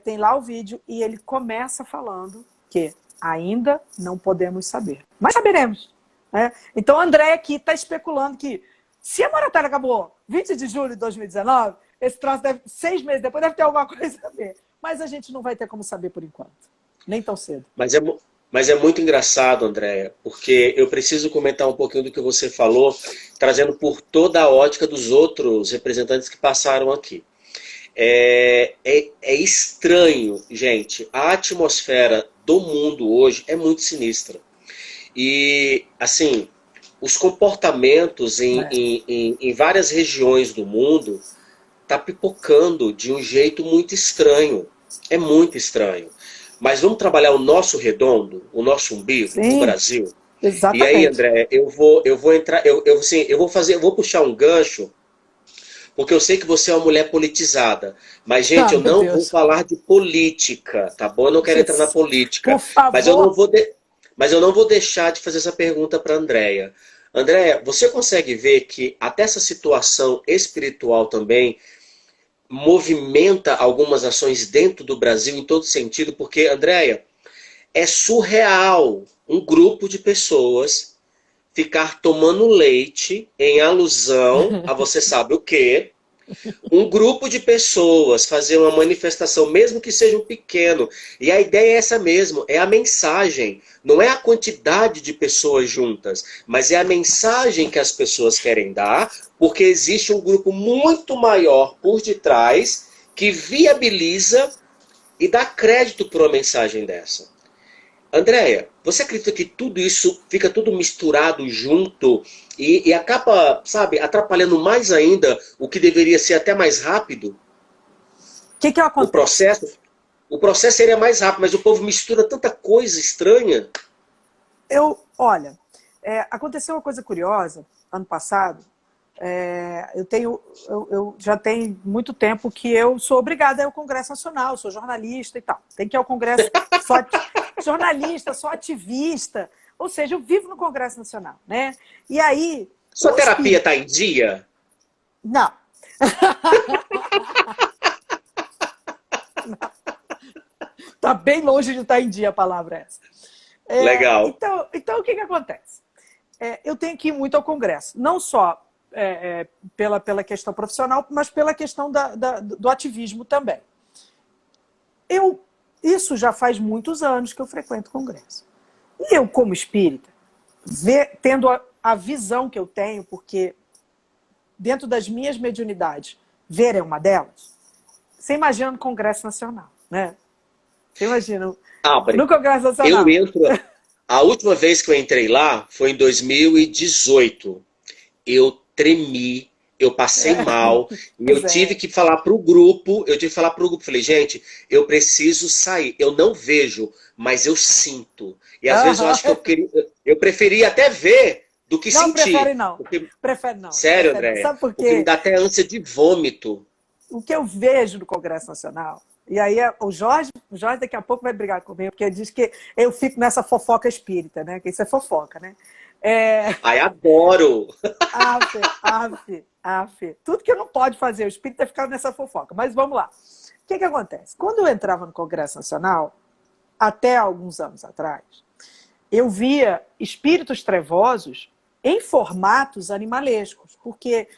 tem lá o vídeo e ele começa falando que ainda não podemos saber. Mas saberemos. Né? Então, André aqui está especulando que se a moratória acabou 20 de julho de 2019, esse troço 6 meses depois deve ter alguma coisa a ver. Mas a gente não vai ter como saber por enquanto. Nem tão cedo. Mas é muito engraçado, Andréia, porque eu preciso comentar um pouquinho do que você falou, trazendo por toda a ótica dos outros representantes que passaram aqui. É estranho, gente. A atmosfera do mundo hoje é muito sinistra. E, assim, os comportamentos em várias regiões do mundo tá pipocando de um jeito muito estranho. É muito estranho. Mas vamos trabalhar o nosso redondo, o nosso umbigo, Sim, o Brasil. Exatamente. E aí, André, eu vou puxar um gancho, porque eu sei que você é uma mulher politizada. Mas, gente, eu não vou falar de política, tá bom? Eu não quero entrar na política. Por favor. Mas eu não vou deixar de fazer essa pergunta para a Andréia. Andréia, você consegue ver que até essa situação espiritual também movimenta algumas ações dentro do Brasil em todo sentido? Porque, Andréia, é surreal um grupo de pessoas ficar tomando leite em alusão a você sabe o quê? Um grupo de pessoas fazer uma manifestação, mesmo que seja um pequeno. E a ideia é essa mesmo, é a mensagem. Não é a quantidade de pessoas juntas, mas é a mensagem que as pessoas querem dar, porque existe um grupo muito maior por detrás que viabiliza e dá crédito para uma mensagem dessa. Andréia, você acredita que tudo isso fica tudo misturado junto e acaba, sabe, atrapalhando mais ainda o que deveria ser até mais rápido? O que acontece? O processo seria mais rápido, mas o povo mistura tanta coisa estranha. Olha, aconteceu uma coisa curiosa ano passado. Eu já tenho muito tempo que eu sou obrigada a ir ao Congresso Nacional, sou jornalista e tal. Tem que ir ao Congresso, sou jornalista, sou ativista, ou seja, eu vivo no Congresso Nacional, né? E aí... Sua terapia está em dia? Não. Está bem longe de estar em dia a palavra essa. Legal. Então, o que acontece? Eu tenho que ir muito ao Congresso, não só pela questão profissional, mas pela questão do ativismo também. Isso já faz muitos anos que eu frequento o Congresso. E eu, como espírita, tendo a visão que eu tenho, porque dentro das minhas mediunidades, ver é uma delas, você imagina no Congresso Nacional, né? Você imagina no Congresso Nacional. A última vez que eu entrei lá foi em 2018. Eu tremi, eu passei mal, e eu tive que falar para o grupo, falei, gente, eu preciso sair, eu não vejo, mas eu sinto. E às vezes eu acho que eu preferia até ver do que sentir. Prefere não. Sério, André? Sabe por quê? Porque me dá até ânsia de vômito. O que eu vejo no Congresso Nacional E aí o Jorge daqui a pouco vai brigar comigo, porque ele diz que eu fico nessa fofoca espírita, né? Que isso é fofoca, né? Ai, adoro! Tudo que não pode fazer, o espírito é ficar nessa fofoca. Mas vamos lá. O que acontece? Quando eu entrava no Congresso Nacional, até alguns anos atrás, eu via espíritos trevosos em formatos animalescos, porque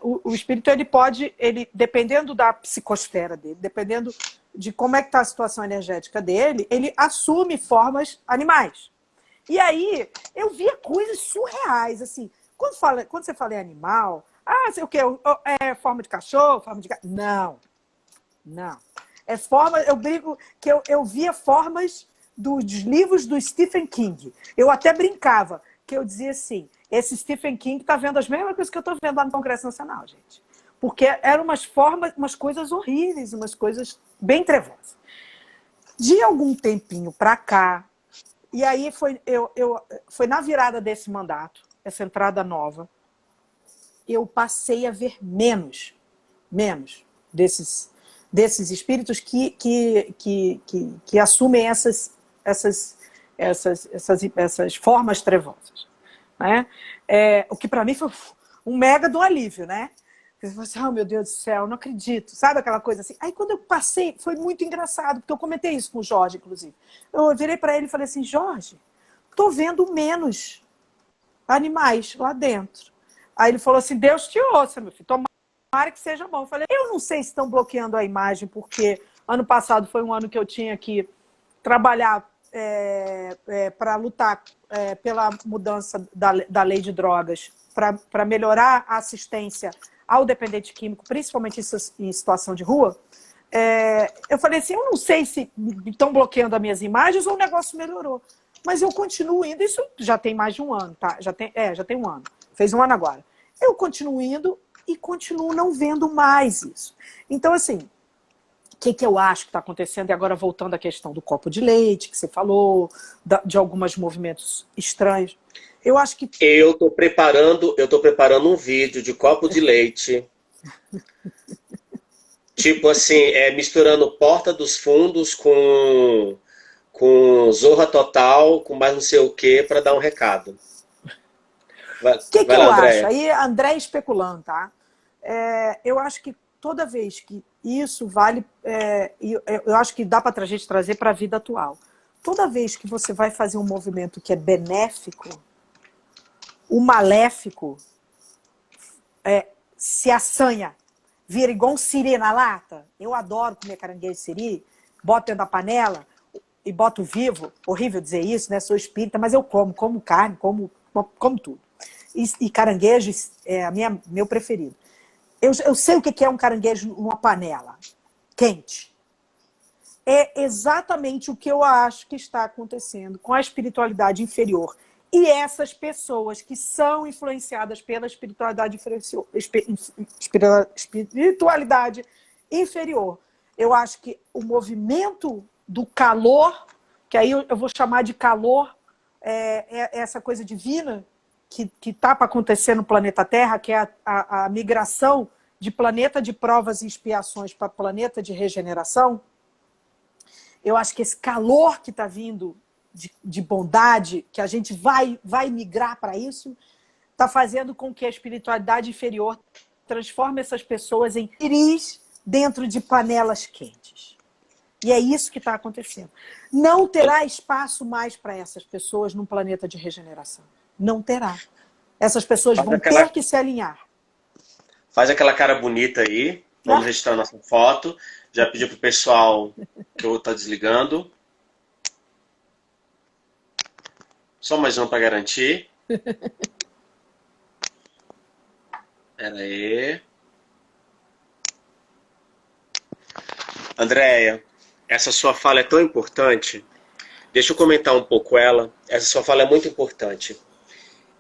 o espírito ele dependendo da psicosfera dele, dependendo de como é que está a situação energética dele, ele assume formas animais. E aí eu via coisas surreais, assim. Quando você fala em animal, sei o quê? É forma de cachorro, forma de gato? Não. É forma, eu brinco que eu via formas dos livros do Stephen King. Eu até brincava, que eu dizia assim, esse Stephen King está vendo as mesmas coisas que eu estou vendo lá no Congresso Nacional, gente. Porque eram umas formas, umas coisas horríveis, umas coisas bem trevosas. De algum tempinho para cá, e aí foi na virada desse mandato, essa entrada nova, eu passei a ver menos desses espíritos que assumem essas formas trevosas, né? O que para mim foi um mega do alívio, né? Você fala assim, meu Deus do céu, não acredito. Sabe aquela coisa assim? Aí quando eu passei, foi muito engraçado, porque eu comentei isso com o Jorge, inclusive. Eu virei para ele e falei assim, Jorge, tô vendo menos animais lá dentro. Aí ele falou assim, Deus te ouça, meu filho, tomara que seja bom. Eu falei, eu não sei se estão bloqueando a imagem, porque ano passado foi um ano que eu tinha que trabalhar para lutar pela mudança da lei de drogas, para melhorar a assistência ao dependente químico, principalmente em situação de rua. Eu falei assim, eu não sei se estão bloqueando as minhas imagens ou o negócio melhorou. Mas eu continuo indo, isso já tem mais de um ano, tá? Já tem um ano. Fez um ano agora. Eu continuo indo e continuo não vendo mais isso. Então, assim, o que eu acho que está acontecendo? E agora voltando à questão do copo de leite, que você falou, de alguns movimentos estranhos. Eu acho que... Eu tô preparando um vídeo de copo de leite. Tipo assim, misturando Porta dos Fundos com Zorra Total, com mais não sei o que, para dar um recado. O que eu acho? Aí, André especulando, tá? Eu acho que toda vez que isso vale... eu acho que dá para a gente trazer para a vida atual. Toda vez que você vai fazer um movimento que é benéfico, o maléfico se assanha, vira igual um siri na lata. Eu adoro comer caranguejo de siri, boto dentro da panela e boto vivo. Horrível dizer isso, né? Sou espírita, mas eu como carne, como tudo. E caranguejo é meu preferido. Eu sei o que é um caranguejo numa panela quente. É exatamente o que eu acho que está acontecendo com a espiritualidade inferior. E essas pessoas que são influenciadas pela espiritualidade inferior. Eu acho que o movimento do calor, que aí eu vou chamar de calor, essa coisa divina que está para acontecer no planeta Terra, que é a migração de planeta de provas e expiações para planeta de regeneração. Eu acho que esse calor que está vindo de bondade, que a gente vai migrar para isso, está fazendo com que a espiritualidade inferior transforme essas pessoas em iris dentro de panelas quentes. E é isso que está acontecendo. Não terá espaço mais para essas pessoas num planeta de regeneração. Não terá. Essas pessoas vão ter que se alinhar. Faz aquela cara bonita aí. Vamos registrar nossa foto. Já pedi pro pessoal que eu vou estar desligando. Só mais uma para garantir. Pera aí. Andréia, essa sua fala é tão importante. Deixa eu comentar um pouco ela. Essa sua fala é muito importante.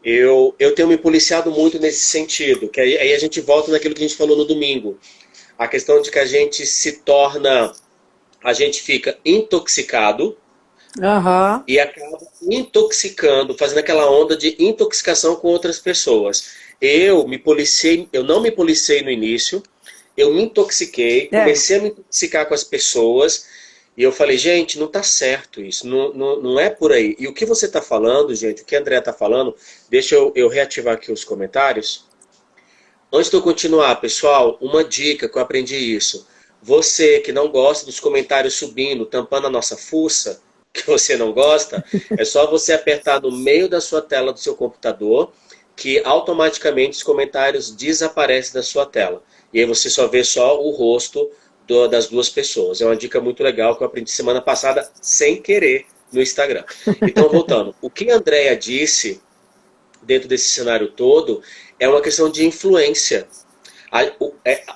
Eu tenho me policiado muito nesse sentido. Que aí a gente volta naquilo que a gente falou no domingo. A questão de que a gente fica intoxicado. Uhum. E acaba intoxicando, fazendo aquela onda de intoxicação com outras pessoas. Eu não me policiei no início, eu me intoxiquei, comecei a me intoxicar com as pessoas, e eu falei, gente, não tá certo isso, não é por aí. E o que você tá falando, gente, o que a Andrea tá falando, deixa eu reativar aqui os comentários. Antes de eu continuar, pessoal, uma dica que eu aprendi isso. Você que não gosta dos comentários subindo, tampando a nossa fuça, que você não gosta, é só você apertar no meio da sua tela do seu computador, que automaticamente os comentários desaparecem da sua tela. E aí você só vê só o rosto das duas pessoas. É uma dica muito legal que eu aprendi semana passada sem querer no Instagram. Então, voltando. O que a Andrea disse dentro desse cenário todo é uma questão de influência.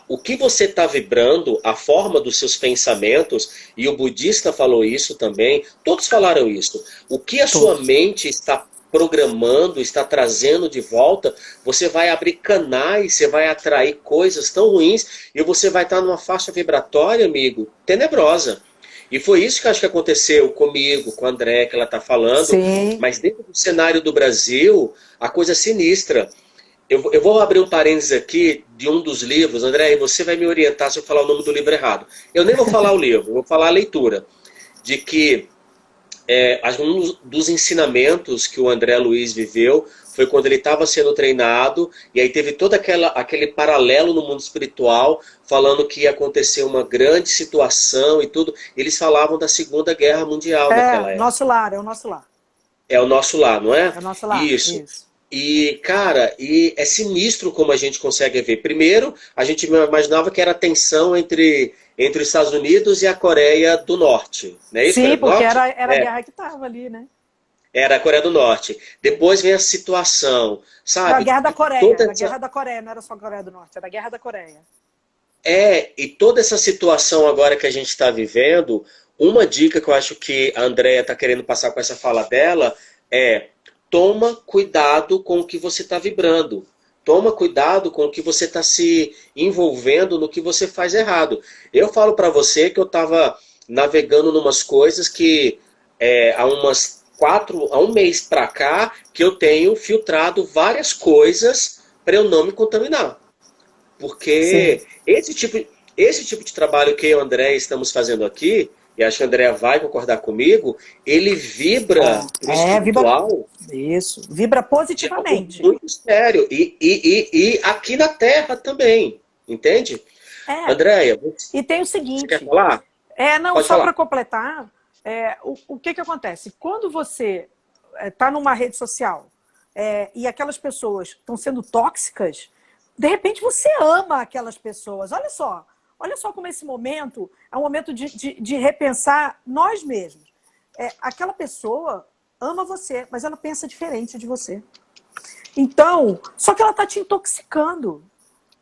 O que você está vibrando, a forma dos seus pensamentos, e o budista falou isso também, todos falaram isso. O que a sua mente está programando, está trazendo de volta, você vai abrir canais, você vai atrair coisas tão ruins, e você vai estar numa faixa vibratória, amigo, tenebrosa. E foi isso que acho que aconteceu comigo, com a André, que ela está falando. Sim. Mas dentro do cenário do Brasil, a coisa é sinistra. Eu vou abrir um parênteses aqui de um dos livros. André, você vai me orientar se eu falar o nome do livro errado. Eu nem vou falar o livro, eu vou falar a leitura. De que um dos ensinamentos que o André Luiz viveu foi quando ele estava sendo treinado, e aí teve todo aquele paralelo no mundo espiritual, falando que ia acontecer uma grande situação e tudo. Eles falavam da Segunda Guerra Mundial naquela época. Nosso lar, é o nosso lar. É o nosso lar, não é? É o nosso lar, isso. E, cara, é sinistro como a gente consegue ver. Primeiro, a gente imaginava que era tensão entre os Estados Unidos e a Coreia do Norte. Não é isso? Sim, porque era a guerra que estava ali, né? Era a Coreia do Norte. Depois vem a situação, sabe? Era a Guerra da Coreia, era a Guerra da Coreia, não era só a Coreia do Norte, era a Guerra da Coreia. E toda essa situação agora que a gente está vivendo, uma dica que eu acho que a Andrea está querendo passar com essa fala dela é: toma cuidado com o que você está vibrando. Toma cuidado com o que você está se envolvendo no que você faz errado. Eu falo para você que eu estava navegando numas coisas que há um mês para cá, que eu tenho filtrado várias coisas para eu não me contaminar. Porque esse tipo de trabalho que eu e o André estamos fazendo aqui, e acho que a Andrea vai concordar comigo, ele vibra no espiritual. Vibra positivamente. Muito sério. E aqui na Terra também, entende? Andréia, e tem o seguinte... Você quer falar? Não, só para completar, o que acontece? Quando você está numa rede social e aquelas pessoas estão sendo tóxicas, de repente você ama aquelas pessoas. Olha só como esse momento é um momento de repensar nós mesmos. Aquela pessoa ama você, mas ela pensa diferente de você. Então, só que ela está te intoxicando.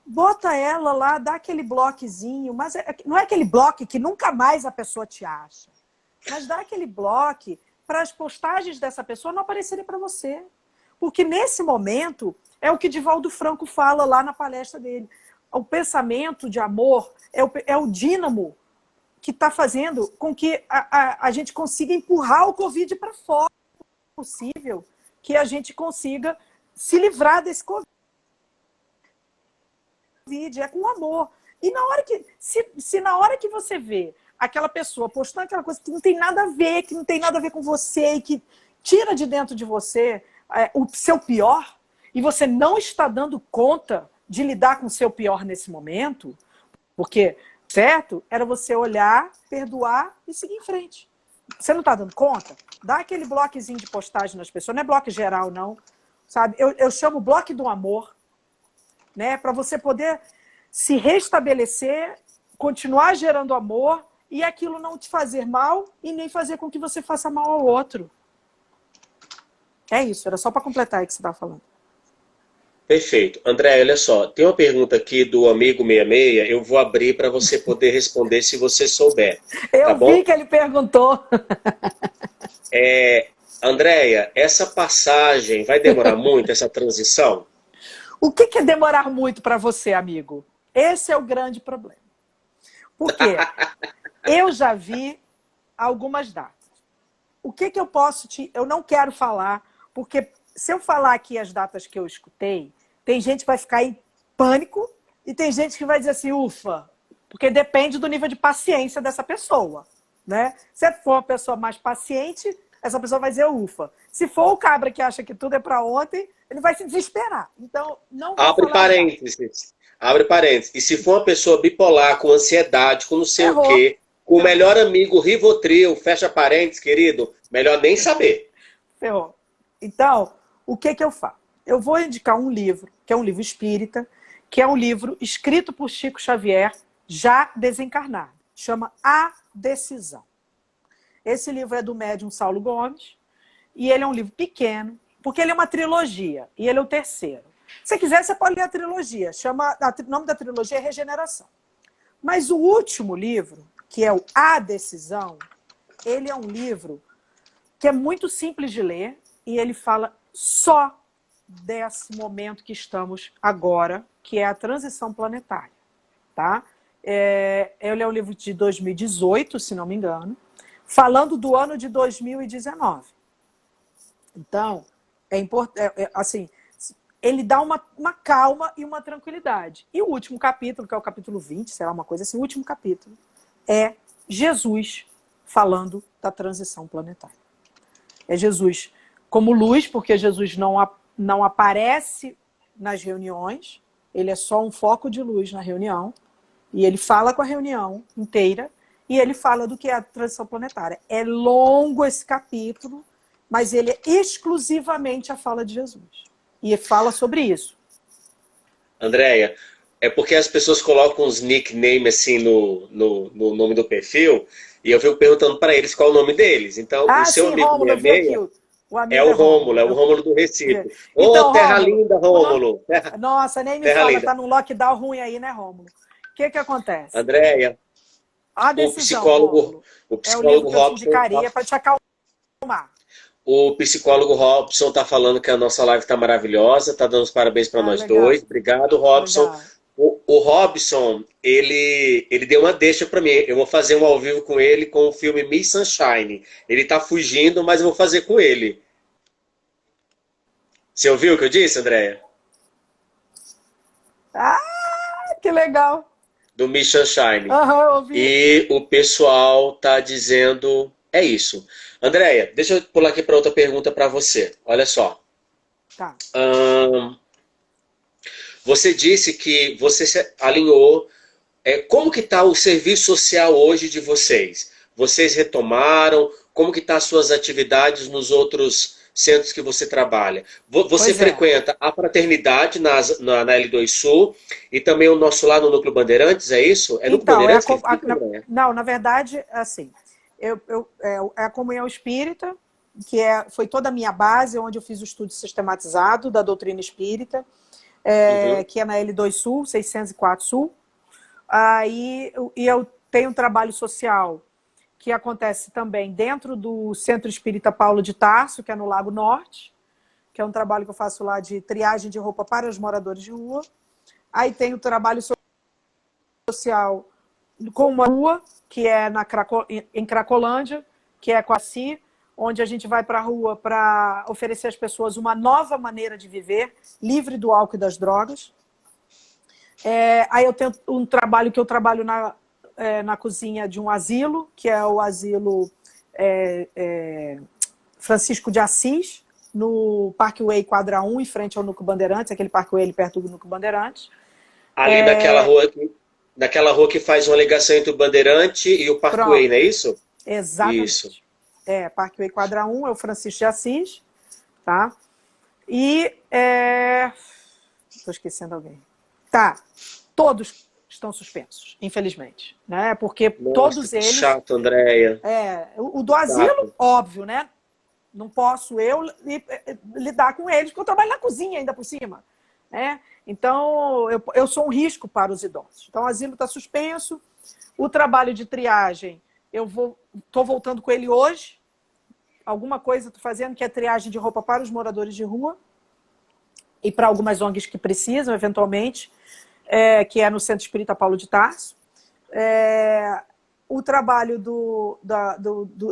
Bota ela lá, dá aquele bloquezinho, mas não é aquele bloco que nunca mais a pessoa te acha. Mas dá aquele bloco para as postagens dessa pessoa não aparecerem para você. Porque nesse momento é o que Divaldo Franco fala lá na palestra dele. O pensamento de amor é o dínamo que está fazendo com que a gente consiga empurrar o Covid para fora. É possível que a gente consiga se livrar desse Covid. É com amor. E na hora que, se na hora que você vê aquela pessoa postando aquela coisa que não tem nada a ver, que não tem nada a ver com você, e que tira de dentro de você o seu pior, e você não está dando conta de lidar com o seu pior nesse momento, porque, certo, era você olhar, perdoar e seguir em frente. Você não está dando conta? Dá aquele bloquezinho de postagem nas pessoas, não é bloco geral, não. Sabe? Eu chamo bloco do amor, né? Para você poder se restabelecer, continuar gerando amor e aquilo não te fazer mal e nem fazer com que você faça mal ao outro. É isso, era só para completar aí que você estava falando. Perfeito. André, olha só, tem uma pergunta aqui do amigo 66, eu vou abrir para você poder responder se você souber. Eu vi que ele perguntou. Andréia, essa passagem vai demorar muito, essa transição? O que é demorar muito para você, amigo? Esse é o grande problema. Por quê? Eu já vi algumas datas. O que eu posso te... Eu não quero falar, porque se eu falar aqui as datas que eu escutei, tem gente que vai ficar em pânico E tem gente que vai dizer assim, ufa, porque depende do nível de paciência dessa pessoa, né? Se for uma pessoa mais paciente, essa pessoa vai dizer ufa. Se for o cabra que acha que tudo é para ontem, ele vai se desesperar. Então, não vou Abre falar já. parênteses. Abre parênteses. E se for uma pessoa bipolar, com ansiedade, com não sei o Errou. quê, com o melhor amigo Rivotril, fecha parênteses, querido, melhor nem saber. Ferrou. Então, o que que eu faço? Eu vou indicar um livro, que é um livro espírita, que é um livro escrito por Chico Xavier, já desencarnado. Chama A Decisão. Esse livro é do médium Saulo Gomes, e ele é um livro pequeno, porque ele é uma trilogia, e ele é o terceiro. Se quiser, você pode ler a trilogia. O nome da trilogia é Regeneração. Mas o último livro, que é o A Decisão, ele é um livro que é muito simples de ler, e ele fala só desse momento que estamos agora, que é a transição planetária. Tá? Ele é um livro de 2018, se não me engano, falando do ano de 2019. Então, é importante, assim, ele dá uma calma e uma tranquilidade. E o último capítulo, que é o capítulo 20, sei lá, uma coisa assim, o último capítulo, é Jesus falando da transição planetária. É Jesus como luz, porque Jesus não aparece nas reuniões, ele é só um foco de luz na reunião, e ele fala com a reunião inteira, e ele fala do que é a transição planetária. É longo esse capítulo, mas ele é exclusivamente a fala de Jesus. E fala sobre isso. Andréia, é porque as pessoas colocam uns nicknames assim no nome do perfil, e eu fico perguntando para eles qual é o nome deles. Então, o seu Sim, amigo Rômulo, eu vi aqui. 66 O é amigo o é Rômulo, Rômulo. é o Rômulo do Recife. Ô, Então, terra Rômulo, linda, Rômulo. nossa, nem me Terra fala, linda. tá num lockdown ruim aí, né, Rômulo? O que acontece? Andréia, A o Decisão, psicólogo, Rômulo, o é o livro psicólogo que eu te Robson, indicaria para te acalmar. o psicólogo Robson tá falando que a nossa live tá maravilhosa, tá dando os parabéns para Ah, nós dois. legal, Obrigado, Robson. legal. O Robson, ele deu uma deixa para mim. Eu vou fazer um ao vivo com ele com o filme Miss Sunshine. Ele tá fugindo, mas eu vou fazer com ele. Você ouviu o que eu disse, Andréia? Ah, que legal. Do Miss Sunshine. Aham, eu ouvi. E o pessoal tá dizendo é isso. Andréia, deixa eu pular aqui para outra pergunta para você. Olha só. Tá. Você disse que você se alinhou. Como que está o serviço social hoje de vocês? Vocês retomaram? Como que estão as suas atividades nos outros centros que você trabalha? Você Pois é. frequenta a Fraternidade na L2 Sul e também o nosso lá no Núcleo Bandeirantes, é isso? É Núcleo Então, Bandeirantes que ele fica, André? não, na verdade, assim, é a comunhão espírita, que foi toda a minha base, onde eu fiz o estudo sistematizado da doutrina espírita, Uhum. que é na L2 Sul, 604 Sul. Aí, e eu tenho um trabalho social que acontece também dentro do Centro Espírita Paulo de Tarso, que é no Lago Norte, que é um trabalho que eu faço lá de triagem de roupa para os moradores de rua. Aí tem o trabalho social com uma rua, que é em Cracolândia, que é com a CI, onde a gente vai para a rua para oferecer às pessoas uma nova maneira de viver, livre do álcool e das drogas. Aí eu tenho um trabalho que eu trabalho na cozinha de um asilo, que é o asilo Francisco de Assis, no Parkway Quadra 1, em frente ao Núcleo Bandeirantes, aquele Parkway ali perto do Núcleo Bandeirantes. Ali naquela rua que faz uma ligação entre o Bandeirante e o Parkway, não é Pronto, isso? Isso. exatamente. Parkway Quadra 1 é o Francisco de Assis, tá? E estou esquecendo alguém. Tá, todos estão suspensos, infelizmente, né? Porque Nossa, todos que eles... chato, Andréia. O do asilo, Chato. óbvio, né? Não posso eu lidar com eles, porque eu trabalho na cozinha ainda por cima, né? Então, eu sou um risco para os idosos. Então, o asilo está suspenso. O trabalho de triagem, estou voltando com ele hoje. Alguma coisa estou fazendo, que é triagem de roupa para os moradores de rua e para algumas ONGs que precisam, eventualmente, que é no Centro Espírita Paulo de Tarso. O trabalho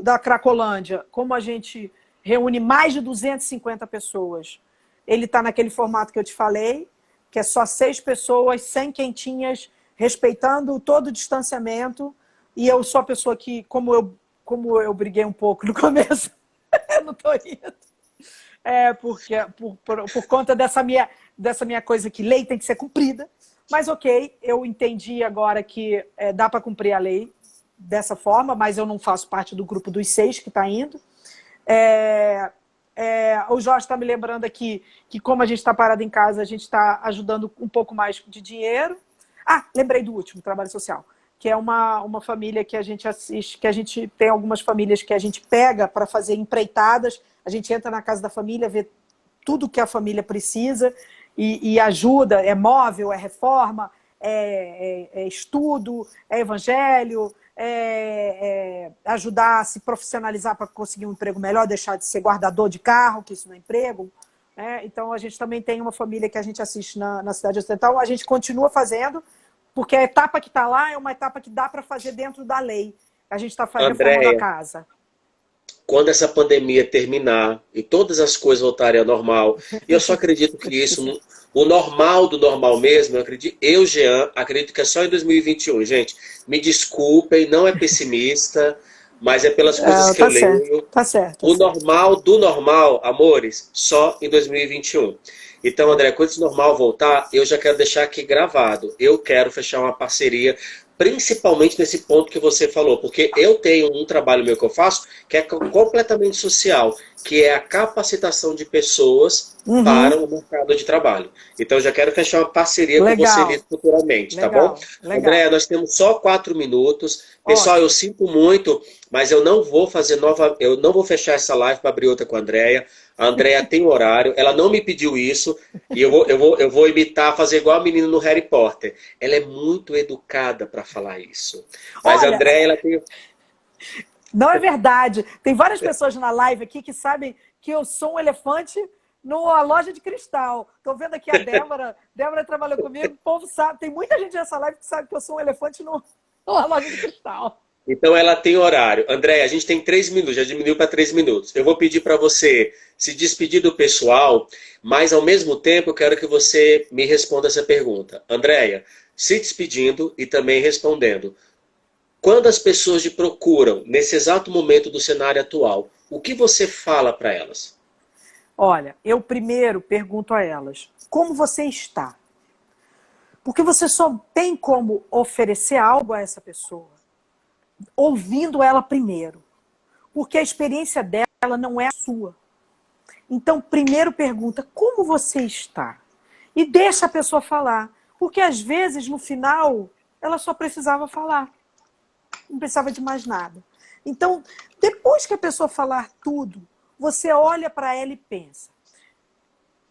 da Cracolândia, como a gente reúne mais de 250 pessoas, ele está naquele formato que eu te falei, que é só 6 pessoas, sem quentinhas, respeitando todo o distanciamento. E eu sou a pessoa que, como eu briguei um pouco no começo, eu não estou indo. Porque, por conta dessa minha coisa que lei tem que ser cumprida. Mas ok, eu entendi agora que dá para cumprir a lei dessa forma, mas eu não faço parte do grupo dos 6 que está indo. O Jorge está me lembrando aqui que, como a gente está parado em casa, a gente está ajudando um pouco mais de dinheiro. Lembrei do último, trabalho social, que é uma família que a gente assiste, que a gente tem algumas famílias que a gente pega para fazer empreitadas, a gente entra na casa da família, vê tudo que a família precisa e ajuda, é móvel, é reforma, é estudo, é evangelho, ajudar a se profissionalizar para conseguir um emprego melhor, deixar de ser guardador de carro, que isso não é emprego. Então, a gente também tem uma família que a gente assiste na Cidade Ocidental, a gente continua fazendo, porque a etapa que está lá é uma etapa que dá para fazer dentro da lei. A gente está reformando a casa. Quando essa pandemia terminar e todas as coisas voltarem ao normal, e eu só acredito que isso, o normal do normal mesmo, Jean, acredito que é só em 2021, gente. Me desculpem, não é pessimista, mas é pelas coisas que eu leio. Tá certo. O normal do normal, amores, só em 2021. Então, André, quando esse normal voltar, eu já quero deixar aqui gravado. Eu quero fechar uma parceria, principalmente nesse ponto que você falou, porque eu tenho um trabalho meu que eu faço que é completamente social, que é a capacitação de pessoas para o mercado de trabalho. Então, eu já quero fechar uma parceria com você futuramente, tá bom? André, nós temos só 4 minutos. Pessoal, eu sinto muito, mas eu não vou fechar essa live para abrir outra com a Andréia. A Andréia tem horário, ela não me pediu isso, e eu vou imitar, fazer igual a menina no Harry Potter. Ela é muito educada para falar isso. Mas a Andréia, ela tem... Não é verdade. Tem várias pessoas na live aqui que sabem que eu sou um elefante numa loja de cristal. Estou vendo aqui a Débora. Débora trabalhou comigo, o povo sabe. Tem muita gente nessa live que sabe que eu sou um elefante numa loja de cristal. Então ela tem horário. André, a gente tem 3 minutos, já diminuiu para 3 minutos. Eu vou pedir para você se despedir do pessoal, mas ao mesmo tempo eu quero que você me responda essa pergunta. Andréia, se despedindo e também respondendo. Quando as pessoas te procuram, nesse exato momento do cenário atual, o que você fala para elas? Olha, eu primeiro pergunto a elas, como você está? Porque você só tem como oferecer algo a essa pessoa ouvindo ela primeiro. Porque a experiência dela não é a sua. Então, primeiro pergunta, como você está? E deixa a pessoa falar. Porque às vezes, no final, ela só precisava falar. Não precisava de mais nada. Então, depois que a pessoa falar tudo, você olha para ela e pensa.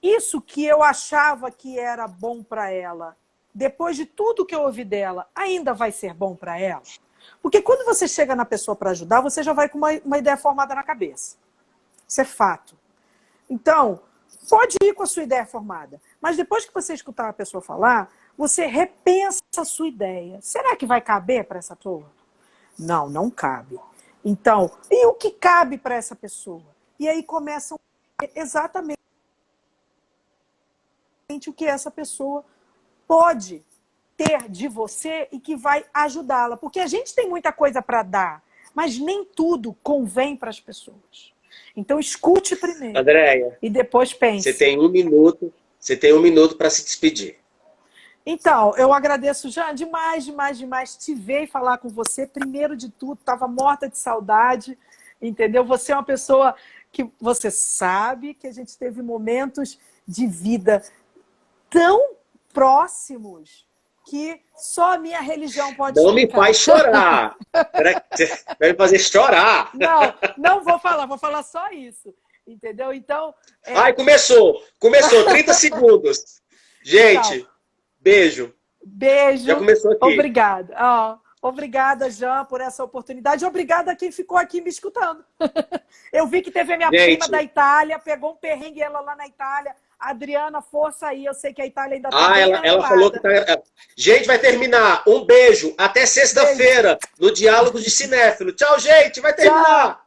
Isso que eu achava que era bom para ela, depois de tudo que eu ouvi dela, ainda vai ser bom para ela? Porque quando você chega na pessoa para ajudar, você já vai com uma ideia formada na cabeça. Isso é fato. Então, pode ir com a sua ideia formada, mas depois que você escutar a pessoa falar, você repensa a sua ideia. Será que vai caber para essa pessoa? Não, não cabe. Então, e o que cabe para essa pessoa? E aí começam exatamente o que essa pessoa pode ter de você e que vai ajudá-la. Porque a gente tem muita coisa para dar, mas nem tudo convém para as pessoas. Então, escute primeiro. Andréia, e depois pense. Você tem 1 minuto, para se despedir. Então, eu agradeço já demais te ver e falar com você. Primeiro de tudo, estava morta de saudade, entendeu? Você é uma pessoa que você sabe que a gente teve momentos de vida tão próximos que só a minha religião pode Não explicar. me faz chorar. Vai me fazer chorar. Não vou falar só isso. Entendeu? Então... Ai, começou 30 segundos. Gente, então, beijo. Beijo. Já começou aqui. Obrigada. Obrigada, Jean, por essa oportunidade. Obrigada a quem ficou aqui me escutando. Eu vi que teve a minha prima da Itália, pegou um perrengue ela lá na Itália. Adriana, força aí. Eu sei que a Itália ainda tá ela falou que tá... Gente, vai terminar. Um beijo. Até sexta-feira no Diálogos de Cinéfilo. Tchau, gente. Vai terminar. Tchau.